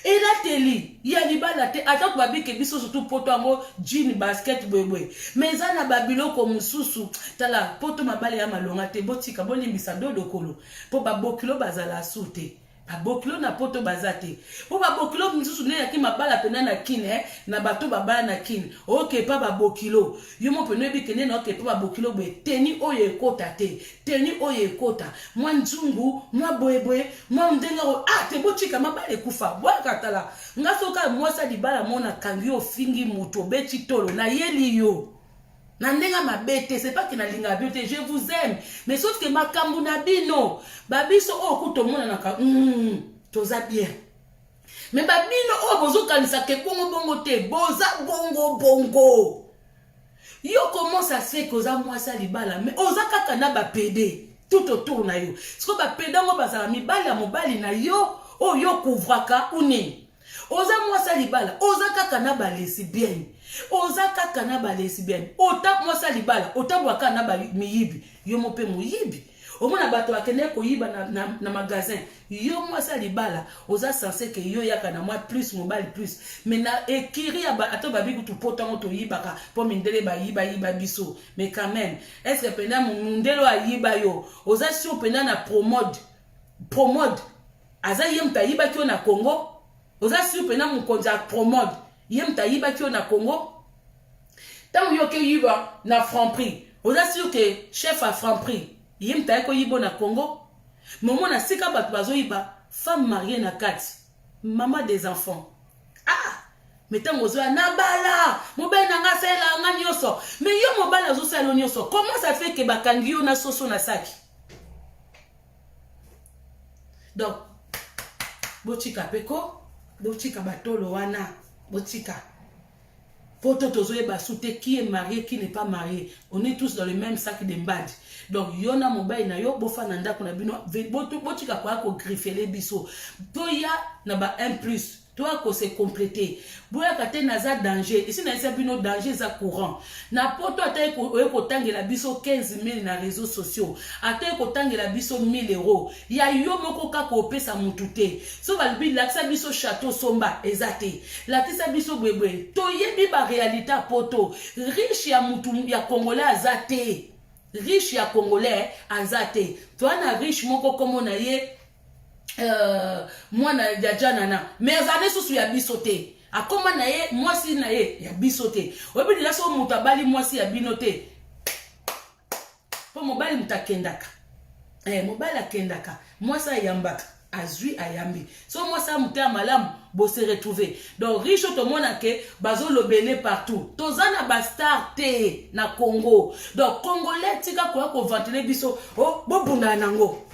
elateli ya libala te ata babike biso surtout poto ngo jean basket bwebwe mais zana babilo ko mususu tala poto mabala ya malonga te botika bolimbisa dodo kolo po babokilo bazala sute abokilo na poto bazate po babokilo misusu ne yaki mabala pena na kine na bato babala na kine OK pa babokilo yo mo pene bi kene na OK pa babokilo bwe teni oye kota te teni oye kota mwa nzungu mwa boyeboye mwa ndenga te botika mabala kufa bwaka tala ngasoka mwasa libala mona kangi ofingi muto beti tolo na yeli yo Nandenga mabete, c'est pas que na linga beauté, je vous aime. Mais sauf que ma kambuna bino, babiso o kuto mona naka, toza bien. Mais babino o bozo kanisa ke bongo te, boza bongo. Yo comment ça se fait que oza mwasa libala, mais oza kaka na ba PD tout autour na yo. Siko ba pedango bazala mibali mobali na yo, o yo couvraka une. Oza mwasa libala, oza kaka na ba lesbienne. Oza kaka na ba lesbienne. Ota mwasa libala, ota bwaka na ba miyibi. Yo mope muyibi. Omona bato akene ko yiba na magasin. Yo mwasa libala, oza censé que yo yaka na moi plus mobile plus. Mais na ekiri aba ato babiku tu pota ngo to yibaka po mindele ba yiba biso. Mais quand même, est-ce que pena mundelo a yiba yo? Oza si pena na promode. Aza yem ta yiba ki na Congo. Oza si pena mu konja promode. Yem ta yiba ki na Congo. Tant yo ke yiba na Franprix. Oza si que chef à Franprix. Yem ta ko yibo na Congo. Momo na sika bato bazo yiba femme mariée na kati. Maman des enfants. metango zoya na bala mobali nanga sala nga nyoso mais yo mobali azo sala nyoso comment ça fait que bakangi yo na soso na saki donc botika peko botika batolo wana botika poto tozoye basute qui est marié qui n'est pas marié on est tous dans le même sac de mbadi donc yona mobali na yo bofana ndako na bino botika kwa ko griffele biso to ya na ba 1+ toi ko se compléter boya kate naza danger ici na esa bino danger za courant na poto atay ko tangela biso 15 000 na réseaux sociaux atay ko tangela biso 1 000 euros ya yo moko ka ko pesa mututé so balbi laksa biso château somba ezate lakisa biso bwebwe to yebi ba réalité poto riche ya mutu ya congolais azate riche ya congolais azate toi na riche moko comme na ye mwana ya janana mais azane susu ya bisote akoma na ye mwasi na ye ya bisote obi la so mutabali mwasi ya binote po mobali mutakendaka mobali akendaka mwasa yambaka azui ayambi so mwasa muta malamu bo se retrouver donc riche to mona ke bazo lobele partout tozana ba star te na Congo donc congolais tika ko ventiler biso oh bobunda nango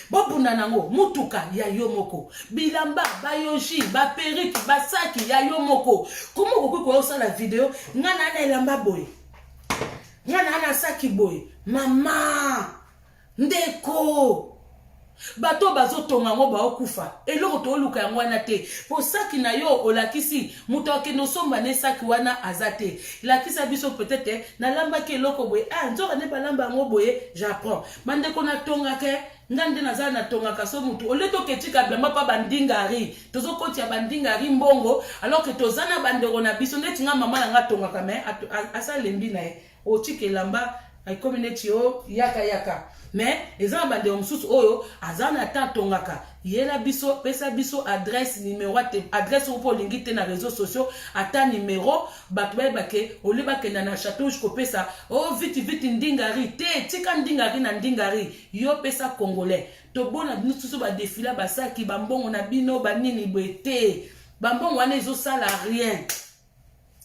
bobunda nango mutuka ya yo moko bilamba bayoshi ba periki basaki ya yo moko komo ko osala video ngana na elamba boy ngana na saki boy mama ndeko bato bazotonga ngo ba okufa eloko to luka yango wana te po saki na yo olakisi muto akeno somba ne saki wana azate lakisa biso peut-être na lamba ke eloko boye nzoka ne balamba ngo boye j'apprends mande kona tonga ke ngande naza na tonga kaso mutu oleto ketika blamba pa bandingari tozo koti ya bandingari mbongo alors que tozana bandero na biso neti nga mama na nga tonga ka mais asa lembi na e o tike lamba ay community o yaka mais ezana bandero mususu oyo azana ta tongaka yela biso pesa biso adresse numéro adresse opo lingite na réseaux sociaux ata numéro batwe bake oliba kenda na château jusqu'au pesa oh vite ndingari te tika ndingari na ndingari yo pesa congolais to bona bino ba défila basaki bambongo na bino banini bwete bambongo wana ezo sala rien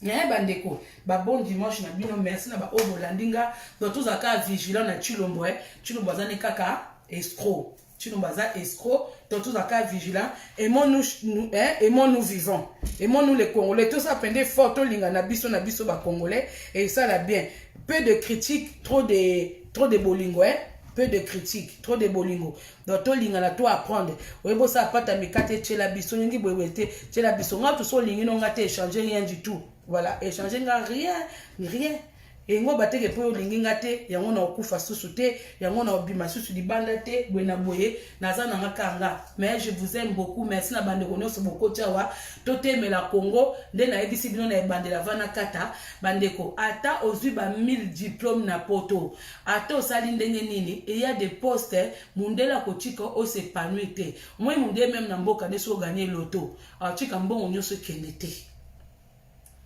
bandeko ba bon dimanche na bino merci na ba obo landinga donc tous aka vigilant na Chilombo Chilombo zane kaka escroc Chilombo za escroc donc tous aka vigilant aimons-nous vivants aimons-nous les Congolais tout ça pendait fort to linga na biso ba Congolais et ça la bien peu de critiques trop de bolingo peu de critiques trop de bolingo donc to linga na to apprendre oyebo ça pata mikate tchela biso ngi bwebete tchela biso nga to so lingi no ngate échanger rien du tout voilà échanger nga rien et ngo bateke po lingi ngate yango na okufa susu te yango na obima susu libanda te bwena boye naza na ngakanga mais je vous aime beaucoup merci na bande konoso boko tchawa to temela Congo nde na ebisi bino na ebandela vana kata bandeko ata ozwi ba 1000 diplômes na poto ata osali ndenge nini et il y a des postes mundela kotika o s'épanouir te moi munde même na mboka neso gagner loto atika mbongo nyoso kende te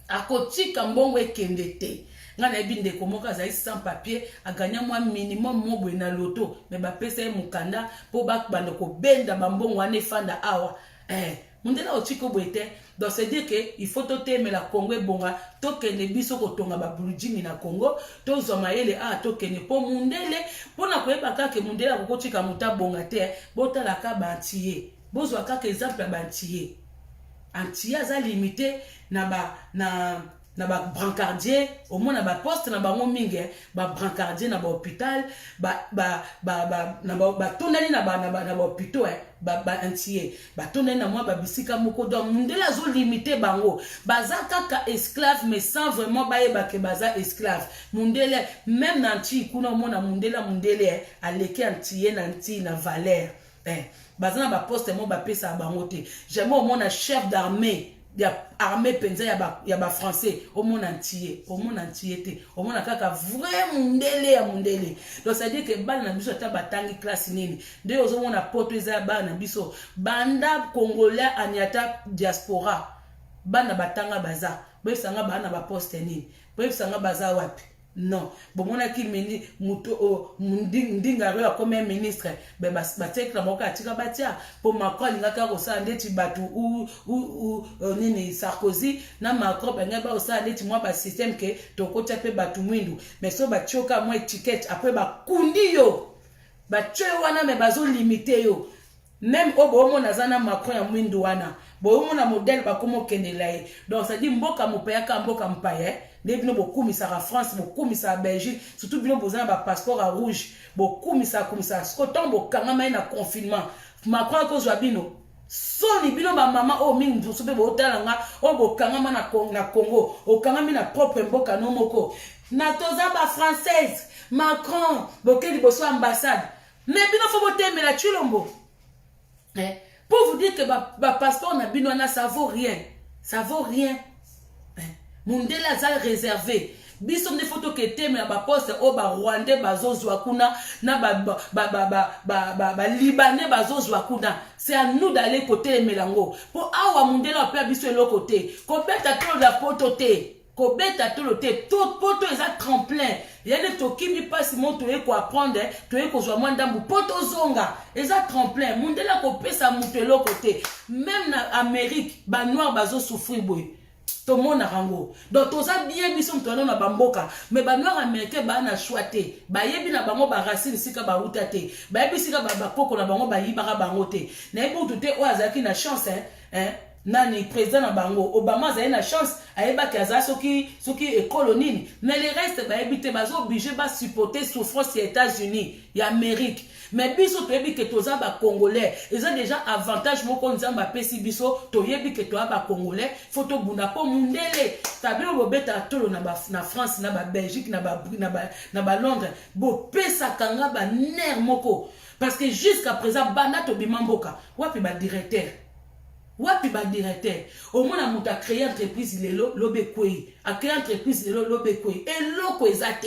akotika mbongo ekende te ngana ebinde komoka za sans papier a gagner moi minimum mobwe na loto mais ba pesa mukanda po ba bando ko benda bambongo ane fanda awa mundela otiko bwete donc c'est dire que il faut totemer la Congo bonga tokende biso kotonga ba bulujini na Congo to zomayele tokende po mundele pona koyeba kaka mundela kokotika muta bonga te botala ka bantier bozwa kaka exemple bantier antia za limité na ba brancardier au moins na ba poste na bango mingi ba brancardier na ba hôpital na ba tonali na ba hôpitaux ba entier ba tonali na moi ba bisika moko donc mundela zo limiter bango baza kaka esclave mais sans vraiment ba ke baza esclave mundela même na nti kuna mona mundela aleki antier na nti na valeur bazana ba poste mo ba pesa bango te jamais au moins chef d'armée ya armée penza ya ba français au monde entier te au monde kaka vrai mundele donc ça veut dire que bana na biso ta batangi classe nini nde ozo mona poto za bana na biso banda congolais aniata diaspora bana batanga baza befsanga bana ba poste nini befsanga baza wapi non bomonaki moto ndingaro comme un ministre batekela moko atika batia mpo Macron alingaka kosala ndeti bato nini Sarkozy na Macron bangai bakosala ndeti mwa basystème ke tokotya mpe bato mwindu mais so batioka mwa étiquette apres bakundi yo batyo wana me bazolimite yo même o boomona aza na Macron ya mwindu wana boomona modèle bakomokendela ye donc ça dit mboka mopayaka mboka mpaya nde bino bokumisaka France bokumisaka Belgique surtout bino bozana ba passeport à rouge bokumisaka siko ntango bokangama ye na confinement Macron akozwa bino soni bino bamama oyo mingi mosusu mpe bootalanga oyo bokangama na Congo okangami na propre mboka no moko na toza bafrançaise Macron boke liboso ambassade mais bino fo botemela Tshilombo pour vous dire que ba passeport na bino wana ça vaut rien Mundela a réservé. Bisom des photos que t'aimes la poste au Rwandais bazozwa kuna na Libanais bazozwa kuna. C'est à nous d'aller côté Melango. Pour awa Mundela peut biso le côté. Kobeta tout la poto té. Kobeta tout le té. Tout poto est à tremplin. Il y a des toki mi pas si mon toé ko apprendre, toé ko joa mwanda mu poto zonga. Et ça tremplin. Mundela ko pesa mutelo côté. Même na Amérique, ba noir bazo souffrir boy. Tout le monde a rango. Donc, tout ça bien, ils sont tous dans bamboka. Mais les noirs américains, ils ont choisi. Ils ont racine, ils ont routate. Ils ont koko na bango, ils ont bangote. N'importe où, ils ont chance, nani président na bango Obama a une chance aeba kaza soki colonie mais les restes ba habiter bazo obligé ba supporter souffrance aux États-Unis et Amérique mais biso to yebi que toza ba congolais ils ont déjà avantage moko nzamba pesi biso to yebi que toza ba congolais photo bunda po mundele tabilo bobeta tolo na France na ba Belgique na ba Londres bo pesa kanga ba ner moko parce que jusqu'à présent bana to bimamboka wapi ba directeur wapi ba directeur au moins na a créé entreprise lobekwe a créé entreprise lobekwe et loko ezate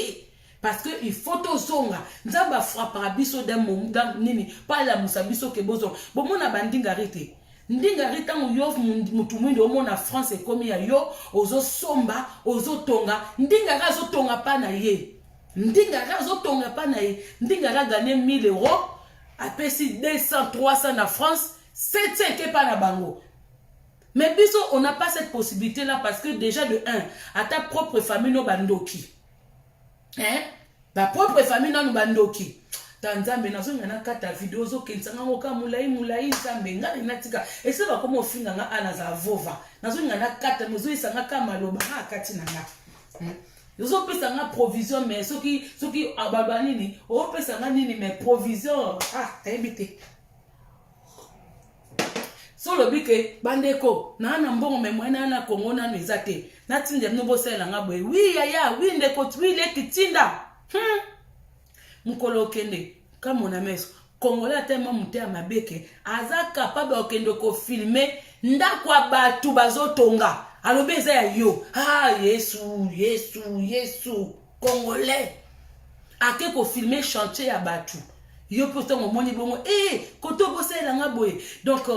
parce que il faut to zonga nzamba frappera biso d'un moment nini pas la musabiso ke bozo bo mona bandinga rete ndinga reta yo mutu mwindi o mona France e komi ya yo ozo somba ozo tonga ndinga razo tonga pa na ye ndinga razo tonga pa na ye ndinga ra gagner 1000 euros apesi 200 300 na France. C'est que pas la bango. Mais biso, on n'a pas cette possibilité-là parce que déjà de 1, à ta propre famille, no bandoki. Hein? Ta propre famille, no bandoki. Tanzambe, nazo ngana kata vidéo zo kensanga ngoka mulai zambe ngana inatika. Et c'est pas comment finga nga anaza vova. Nazo ngana kata mozo isanga kama loba kati nanga. Yozo pesa nga provision mais soki ababanini, o pesa nga nini mais provision taibite. Solo bike bandeko na mbongo memwena na Kongo na nizate na tinde mnobo sela ngabwe wi yaya wi ndeko wi le kitinda mukolo kende kama una meso Congolais tellement monter à mabeke aza capable okende ko filmer ndakwa batu bazotonga alobeza ya yo Yesu Congolais ake ko filmer chantier ya batu yo pourtant au moni bongo koto bosela nga boye donc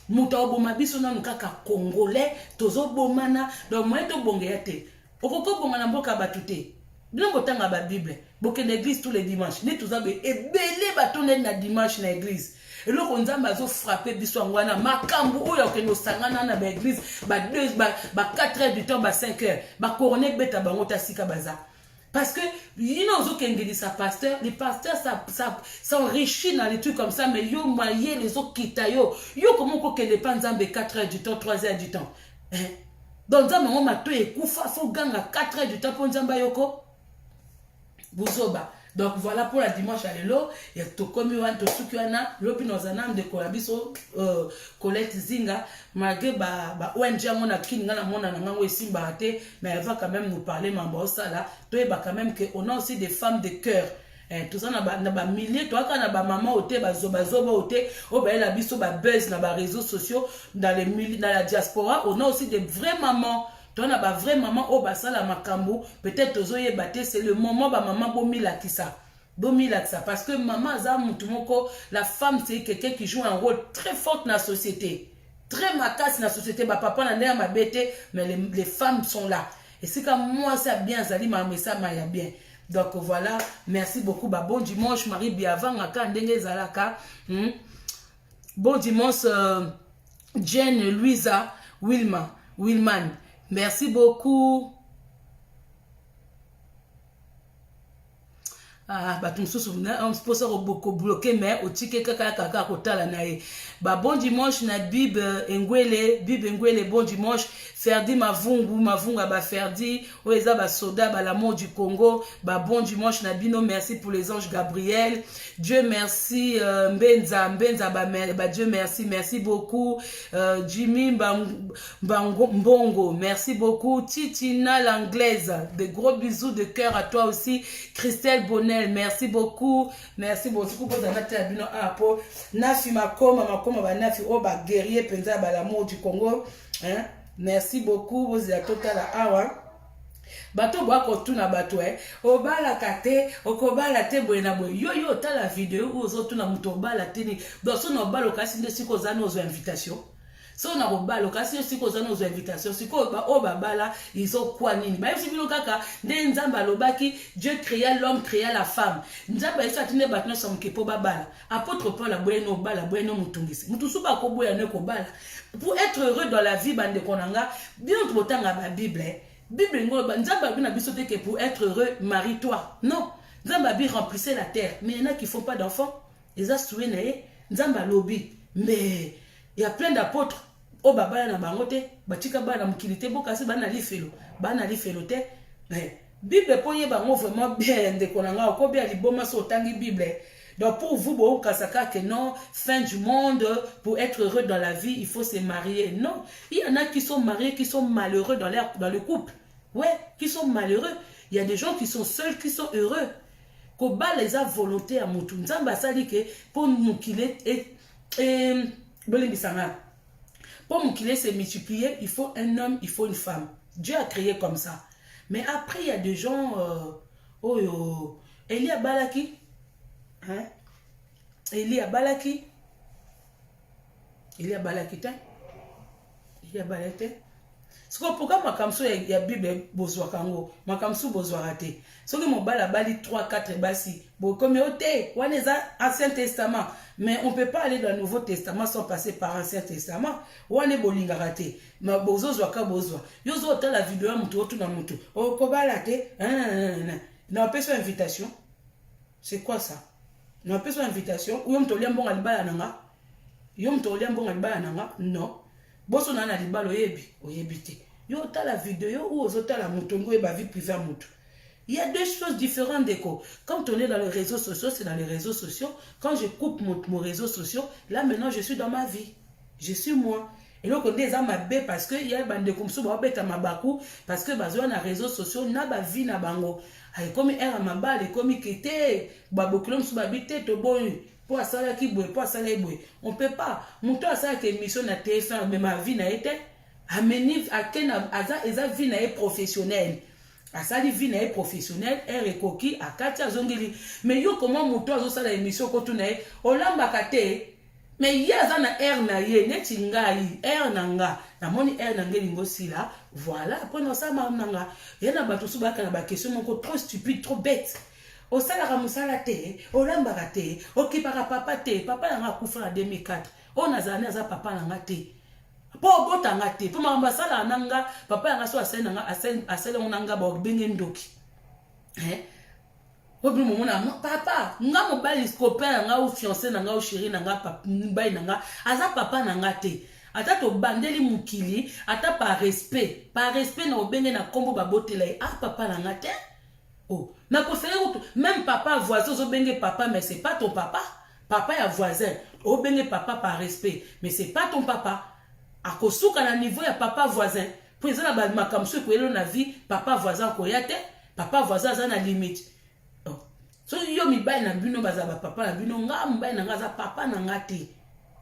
muta oboma biso na kaka Congolais tozo bomana donc moi to bonge yate okoko bonga na mboka batute bilongo tanga ba Bible bokende église tous les dimanches ni tozabe ebele batone na dimanche na église et là on nzamba zo frapper biso ngwana makambu oyo okende osangana na ba église ba 4 heures du temps ba 5 heures ba couronner beta bango ta sika baza. Parce que, il y a des pasteurs, les pasteurs s'enrichissent dans les trucs comme ça, mais ils ont moyen les autres qui taillent. Ils ont comment qu'on ne pas 4 heures du temps, 3 heures du temps. Donc, on m'a tout écouté, il faut gagner 4 heures du temps pour Nzamba Yoko. Bouzoba. Donc, voilà pour la dimanche à l'élo. Il y a tout comme il y a tout ce qu'il y a, l'opinozanam de Kolabiso, Colette Zinga, malgré ONG, on a qui n'a aussi batté, mais elle va quand même nous parler, mais ça là, tu es quand même qu'on a aussi des femmes de cœur. Tout ça, on a milliers, toi, quand on a maman au thé, zoba au thé, elle a biso, buzz dans les réseaux sociaux, dans la diaspora, on a aussi des vraies mamans. Toi, na ba vraie maman au basala makambo, peut-être ozoye baté, c'est le moment ba maman bomi la kisa. Bomi la kisa. Parce que maman za mutumoko, la femme c'est quelqu'un qui joue un rôle très fort dans la société. Très macasse dans la société. Ba papa na ma bête, mais les femmes sont là. Et c'est comme moi, ça bien, Zali, mais ça m'a bien. Donc voilà, merci beaucoup. Bah, bon dimanche, Marie Biavang, Ndenge Zalaka. Bon dimanche, Jen, Louisa, Wilman. Merci beaucoup. Ah, bah, tout on se pose beaucoup bloqué, mais au ticket kaka kotala nae. Bah, bon dimanche, na Bib Ngwele, bon dimanche. Ferdi Mavunga, bah, Ferdi, Oeza, bah, Soda, bah, l'amour du Congo. Bah, bon dimanche, Nabino, merci pour les anges Gabriel. Dieu merci, Mbenza, bah, Dieu merci beaucoup. Jimmy Mbongo, merci beaucoup. Titina l'anglaise, de gros bisous de cœur à toi aussi. Christelle Bonnel, merci beaucoup pour ta pour Nafi Makoma, bah, Nafi, oh, bah, guerrier, Penza, bah, l'amour du Congo, hein. Merci beaucoup, vous êtes total à awa. Bato bako tuna bato obala kate okobala te boyena boy yo ta la vidéo ozo tuna muto obala teni donc so no balo kasi nde siko za no invitation so na obalo kasi siko za no invitation siko ba obabala izo kwa nini ba yesi bino kaka nde nzamba lobaki Dieu créa l'homme créa la femme nzamba yesu atine bato no somke po babala apôtre Paul la boyeno obala boyeno mutungisi mutusu ba ko boya ne ko bala pour être heureux dans la vie bande konanga bien totanga ba Bible Bible nzamba bina biso te que pour être heureux marie-toi non nzamba bi remplissait la terre mais il y en a qui font pas d'enfants ils ont soué naé nzamba lobby mais il y a plein d'apôtres o babala na bangote batika bana mukilité bokasi bana lifelo te mais Bible pour y bango vraiment bien de konanga ko bien liboma so tangi Bible. Donc pour vous, que non, fin du monde, pour être heureux dans la vie, il faut se marier. Non, il y en a qui sont mariés, qui sont malheureux dans le couple. Ouais, qui sont malheureux. Il y a des gens qui sont seuls, qui sont heureux. Koba les a volonté à Moutou. Nzamba sali que pour nous qu'il est pour nous qu'il se multiplier, il faut un homme, il faut une femme. Dieu a créé comme ça. Mais après, il y a des gens, Elia Balaki. Hein? Elia Balaki. C'est pourquoi makamso ya Bible bozwa kango makamso bozwa raté soki mobala bali 3-4 basi bo comme oté waneza Ancien Testament mais on peut pas aller dans le Nouveau Testament sans passer par Ancien Testament wane bolinga raté ma bozozwa ka bozwa yozo ta la vidéo mutu otu na mutu o ko bala te na peso invitation c'est quoi ça na peso invitation ou yom tolia mbonga libala nanga non boso na na libala oyebi te yo ta la vidéo ou ozota la mutongo et ba vie privée à mutu. Il y a deux choses différentes d'écho. Quand on est dans les réseaux sociaux, c'est dans les réseaux sociaux. Quand je coupe mon réseau social, là maintenant je suis dans ma vie. Je suis moi. Et donc on est à ma baie parce que il y a bande comme ça à ma bakou parce que bazwa na réseaux sociaux na ba vie na bango. Ay comme era ma balle comme kete ba bokulom su ba bité to boy pour ça qui boy pour ça les boy. On peut pas. Mon toi ça que émission na TF1 mais ma vie na été ameni à ken aza eza vie na professionnelle. Asali vie na professionnel et coquille à Katia Zongeli mais yo comment moto azo la émission ko tunae olamba kate mais ya na air na ye neti ngai air nanga na moni air nangeli ngosi là voilà pendant ça nanga yana bato su baka na ba question moko trop stupide trop bête o sala ka musala te olamba kate okipaka papa te papa nanga kufa na 2004 on azana za papa nanga te po botanga te po mamba sala nanga papa yanga so asena nga asela nanga ba benge ndoki obi mona papa nga mobali copain nga ou fiancé nanga ou chéri nanga papa mbai nanga aza papa nanga te ata to bandeli mukili ata par respect na obenge na kombo ba botela papa nanga te oh na préféré même papa voisin zo benge papa mais c'est pas ton papa ya voisin obenge papa par respect mais c'est pas ton papa. A kosuka na niveau ya papa voisin pour ezala ba makamso ko elo na vie papa voisin ko yate papa voisin za na limite so yo mi bai na bino baza ba papa na bino nga mbai na nga za papa na ngate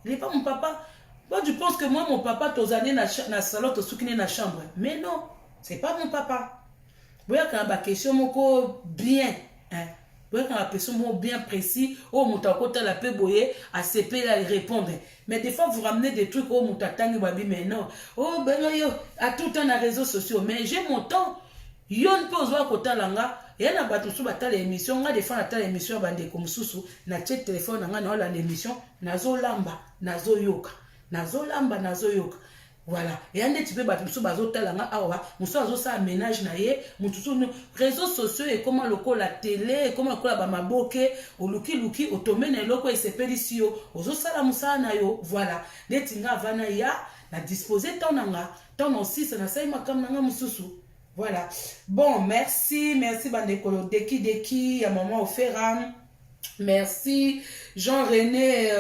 il est pas mon papa. Moi je pense que moi mon papa tozane na salon to sukine na chambre mais non c'est pas mon papa. Boya ka ba question moko bien quand la personne est bien précis, oh mutakota la peut boyer, à CP la répondre. Mais des fois vous ramenez des trucs oh mutatangi babi mais non. Oh ben yo à tout temps les réseaux sociaux mais j'ai mon temps. yon pe ozwa kotala nga ya na bato mosusu batala émission nga defa natala émission ya bandeko mosusu na tie telefone na nga na olanda émission nazolamba nazoyoka voilà et ande tu peux battre musu bazotala nga awa musu azosala ménage na ye mutusu réseaux sociaux et comment lokola télé et comment lokola ba maboke oluki otomena eloko esepeli si yo ozosala musala na yo voilà neti nga avana ya na disposer ton nanga ton aussi ça na sai makam nanga mususu voilà bon merci bandeko deki ya maman Ofera. Merci Jean-René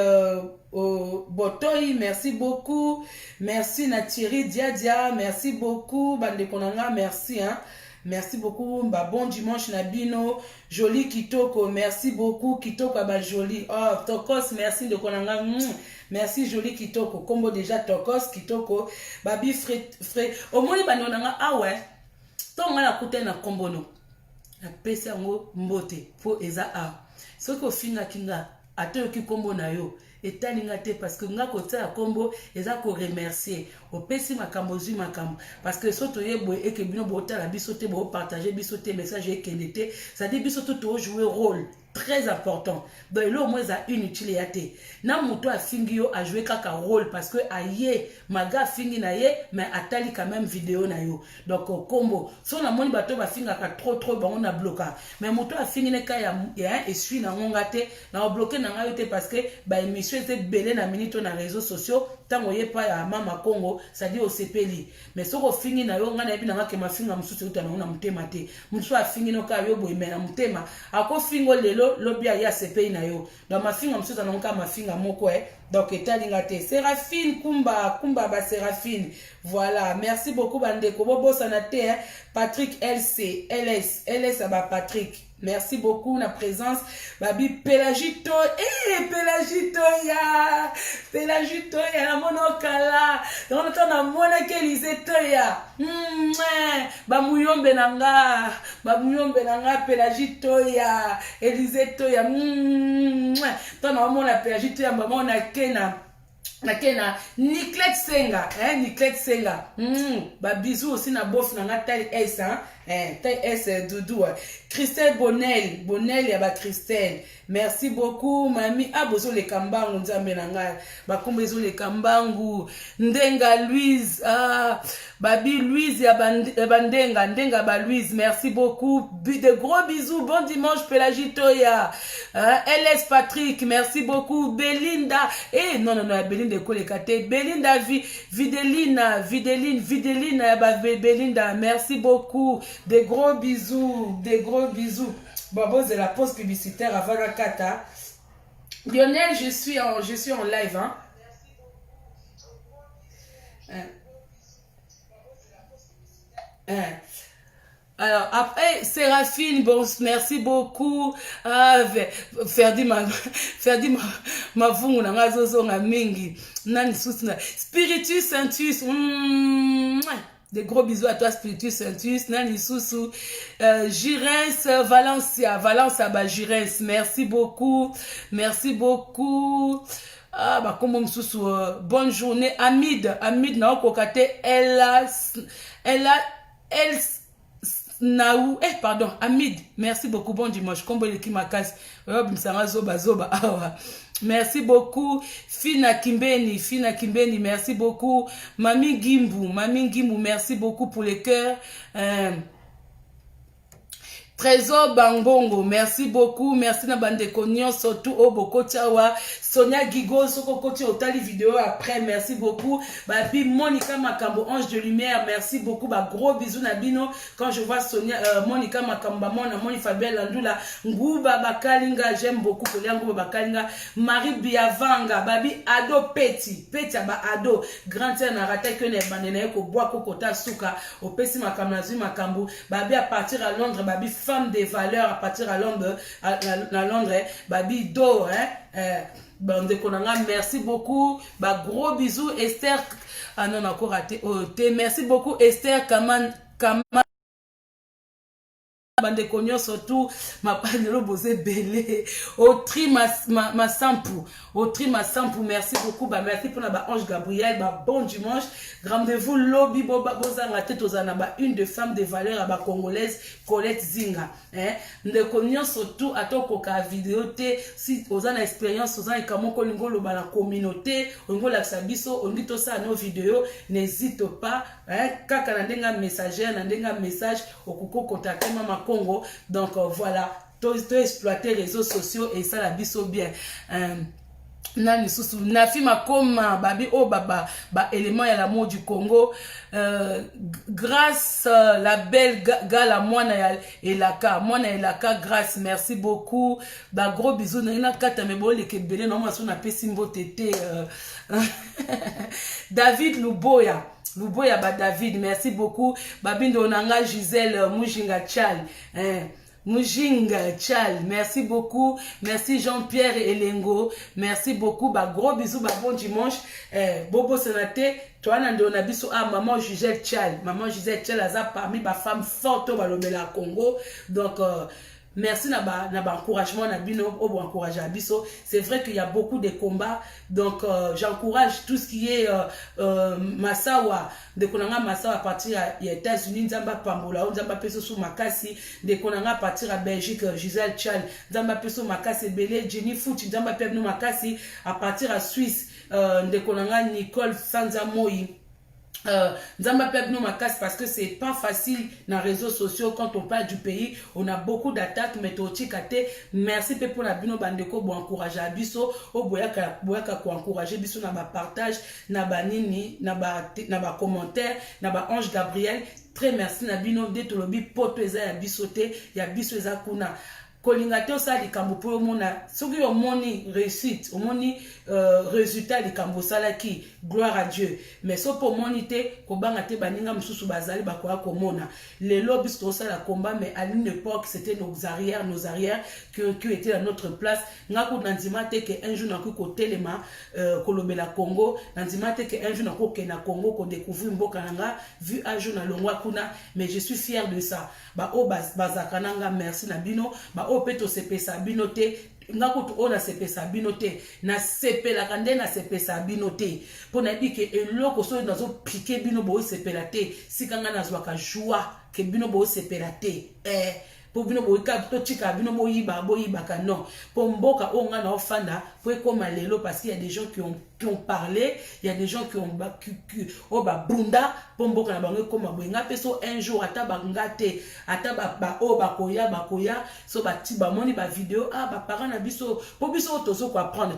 Botoy, merci beaucoup. Merci Natiri Diadia, merci beaucoup. Bande Konanga, merci hein. Merci beaucoup. Bah, bon dimanche Nabino, joli Kitoko, merci beaucoup Kitoko bah joli. Oh Tokos, merci de Konanga. Merci joli Kitoko. Combo déjà Tokos Kitoko. Babi frère. Au moins il banonanga ah ouais. Ton na kute na combo no. Na pesa ngo mbote po eza a. Soko finga kinga atoyoki kombo na yo etalinga te parce que nga kota ya kombo eza ko remercier opesi makambo zui makambo parce que soto yebo et que bino botala biso te bo partager biso te message ekende te ça dit biso to jouer rôle très important donc là au moins ça inutile ya te na moto a fingi yo a jouer kaka rôle parce que aye maga fingi na ye mais atali quand même vidéo na yo donc combo so na moni bato ba finga ka trop ba on a bloqué mais moto a fingi ne ka ya et suit na ngonga te na bloquer na ngayo te parce que ba émission était belé na minute na réseaux sociaux tango ye pa ya mama Congo ça dit au sepeli mais soko fingi na yo ngana ebi na ngake mafinga mususu utana una mutema te mususu a fingi no ka yo boy me na mutema ako fingo lelo lobia ya sepeli na yo dans mafinga mususu na ngaka mafinga moko donc etalinga te Séraphine Kumba ba Séraphine voilà merci beaucoup bandeko bobo sanate Patrick LS aba Patrick. Merci beaucoup la présence. Babi Pelagito. Pelagito ya na monokala. On entend na mona kelise toya. Ba muyombe nanga Pelagito ya Eliseto ya. Tona mona Pelagito ya mama na kena Niclette Senga ba bisous aussi na bof na taille S taille S Doudou Christelle Bonnel ya ba Christelle merci beaucoup mami abozo le kambangu nzambe na ngai ba kombezo le kambangu Ndenga Louise babi Louise ya Ndenga ba Louise merci beaucoup de gros bisous bon dimanche Pelagito ya LS Patrick merci beaucoup Belinda non Belinda Kolekate Belinda Videline Belinda merci beaucoup de gros bisous Babo c'est la pause publicitaire avant la kata Lionel je suis en live Alors après Séraphine bon merci beaucoup Ferdi ma vungu na ngazozo nga mingi nani susna Spiritus Sanctus des gros bisous à toi Spiritus Sanctus nani susu Jirens Valencia ba Jirens merci beaucoup bah comme msusu bonne journée Hamid na okokate elle Naou, pardon, Hamid, merci beaucoup, bon dimanche, combo le kimakas, zoba, merci beaucoup, Fina Kimbeni, merci beaucoup, Mami Gimbu, merci beaucoup pour les cœurs, Trésor Bangbongo, merci beaucoup, merci na bande konyo, surtout Oboko Tiawa, Sonia Gigo, Soko Koti Otali vidéo après, merci beaucoup, Babi Monica Makambo, Ange de Lumière, merci beaucoup, gros bisous Nabino, quand je vois Sonia, Monica Makambo, Moni Fabien Landula, Ngouba Bakalinga, j'aime beaucoup, Ngouba Bakalinga, Marie Biavanga, Babi Ado Petit Ado, grand terre na rata que ne banene ko bois kokota suka, au Pesi Makambo, Babi à partir à Londres, Babi femme des valeurs à partir à Londres, Babi Do, bande konanga, merci beaucoup, gros bisous, Esther, non, encore raté, merci beaucoup, Esther Kaman, bande konyo surtout ma panelo bosé belé Autri ma sampu Autri ma sampu merci beaucoup ba merci pour ba Ange Gabriel ba bon dimanche rendez-vous lobby bozanga tête aux anaba une de femmes de valeur à ba congolaise Colette Zinga de konyo surtout atoko ka vidéo te si ozana expérience ozana kamoko lingolo ba la communauté ongola sabiso ongito ça nos vidéos n'hésite pas kaka na ndenga messager na ndenga message okuko contacter mama Congo donc voilà to exploiter les réseaux sociaux et ça la biso bien nani susu nafi makoma babi o baba ba élément ya l'amour du Congo grâce la belle gala mwana ya elaka grâce merci beaucoup ba gros bisous na kata me bole ke belé na mwa so na pesi mbote te David Luboya ba David merci beaucoup babindo nanga Gisèle Mujinga Chal Mujinga Chal, merci beaucoup. Merci Jean-Pierre Elengo. Merci beaucoup. Bah, gros bisous, bah, bon dimanche. Bobo Senate, toi, on a bisous à maman Gisèle Chal. Maman Gisèle Chal, elle a parmi ma femme forte au Balobela Congo. Donc, merci naba encouragement na bino au encourager abiso. C'est vrai qu'il y a beaucoup de combats, donc j'encourage tout ce qui est Massawa de konanga Massawa à partir des États-Unis, nzamba pambola nzamba peso sous makasi de konanga à partir à Belgique Gisèle Chal nzamba peso makasi belé Jenny Foot nzamba pebno makasi à partir à Suisse de konanga Nicole Sanza Moi Nzamba Pebno Makas parce que c'est pas facile dans les réseaux sociaux quand on parle du pays. On a beaucoup d'attaques, mais totikate. Merci pour la bino bandeko pour encourager abiso. O boyaka ko encourager biso na ba partage, na ba nini, na ba commentaire, na ba Ange Gabriel. Très merci na bino de tolobi poto eza ya bisote, ya biso eza kuna. Kolingate ça li kambo pour mona soki o moni réussite o moni résultat li kambo sala ki gloire à Dieu mais so pour moniter ko banga te baninga mususu bazali bakoya ko mona les lobbies to ça la combat mais à une époque c'était nos arrières qui étaient à notre place ngako nanzima te que un jour na ko telema kolobela Congo nanzima te que un jour na ko kena Congo ko découvrir mboka nanga vu un jour na longwa kuna mais je suis fier de ça ba o bazakananga merci na bino ba o peto sepesa bino te ngako to ona sepesa bino te na sepela kande na sepesa bino te pona di ke eloko so nazo piquer bino bo sepela te sikanga nazwa ka joie ke bino bo sepela te pour bino bo ka to chika bino bo yiba ka non pour mboka onga na ofanda pour comme lelo parce qu'il y a des gens qui ont parlé, il y a des gens qui ont bunda pour mboka na bango comme boinga peso un jour ataba ngate ataba bakoya so batiba moni ba vidéo ba parents na biso pour biso tozo ko apprendre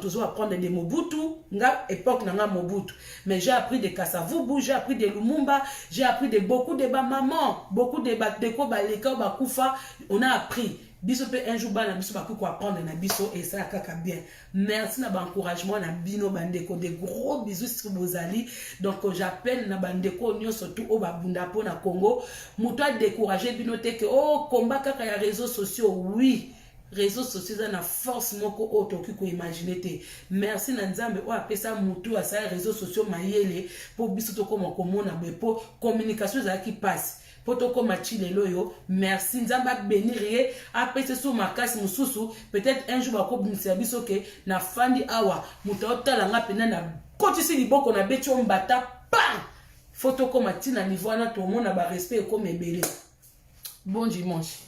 des Mobutu nga époque na Mobutu mais j'ai appris des Kasavubu, j'ai appris des Lumumba, j'ai appris de beaucoup de ba maman, beaucoup de ba deko ba leka ba kufa, on a appris biso pe un jour ba na biso ba ko apprendre na biso et ça kaka bien. Merci na ba encouragement na bino bandeko, de gros bisous sur bozali. Donc j'appelle na bandeko nyo surtout au babunda po na Congo muto a décourager bino te que combat kaka ya réseaux sociaux. Oui, réseaux sociaux na force moko auto ki ko imaginer te. Merci na nzambe o apesa mutu asa réseaux sociaux mayele pour biso to koma komona bepo communication za ki passe potoko machile loyo. Merci nzamba bénirie apese so makasi mususu peut-être un jour bako bimisa biso ke na fandi awa mutotala nga pena na kotisi liboko na beti ombata pa fotoko matina niveau na to mona ba respect comme ebele. Bon dimanche.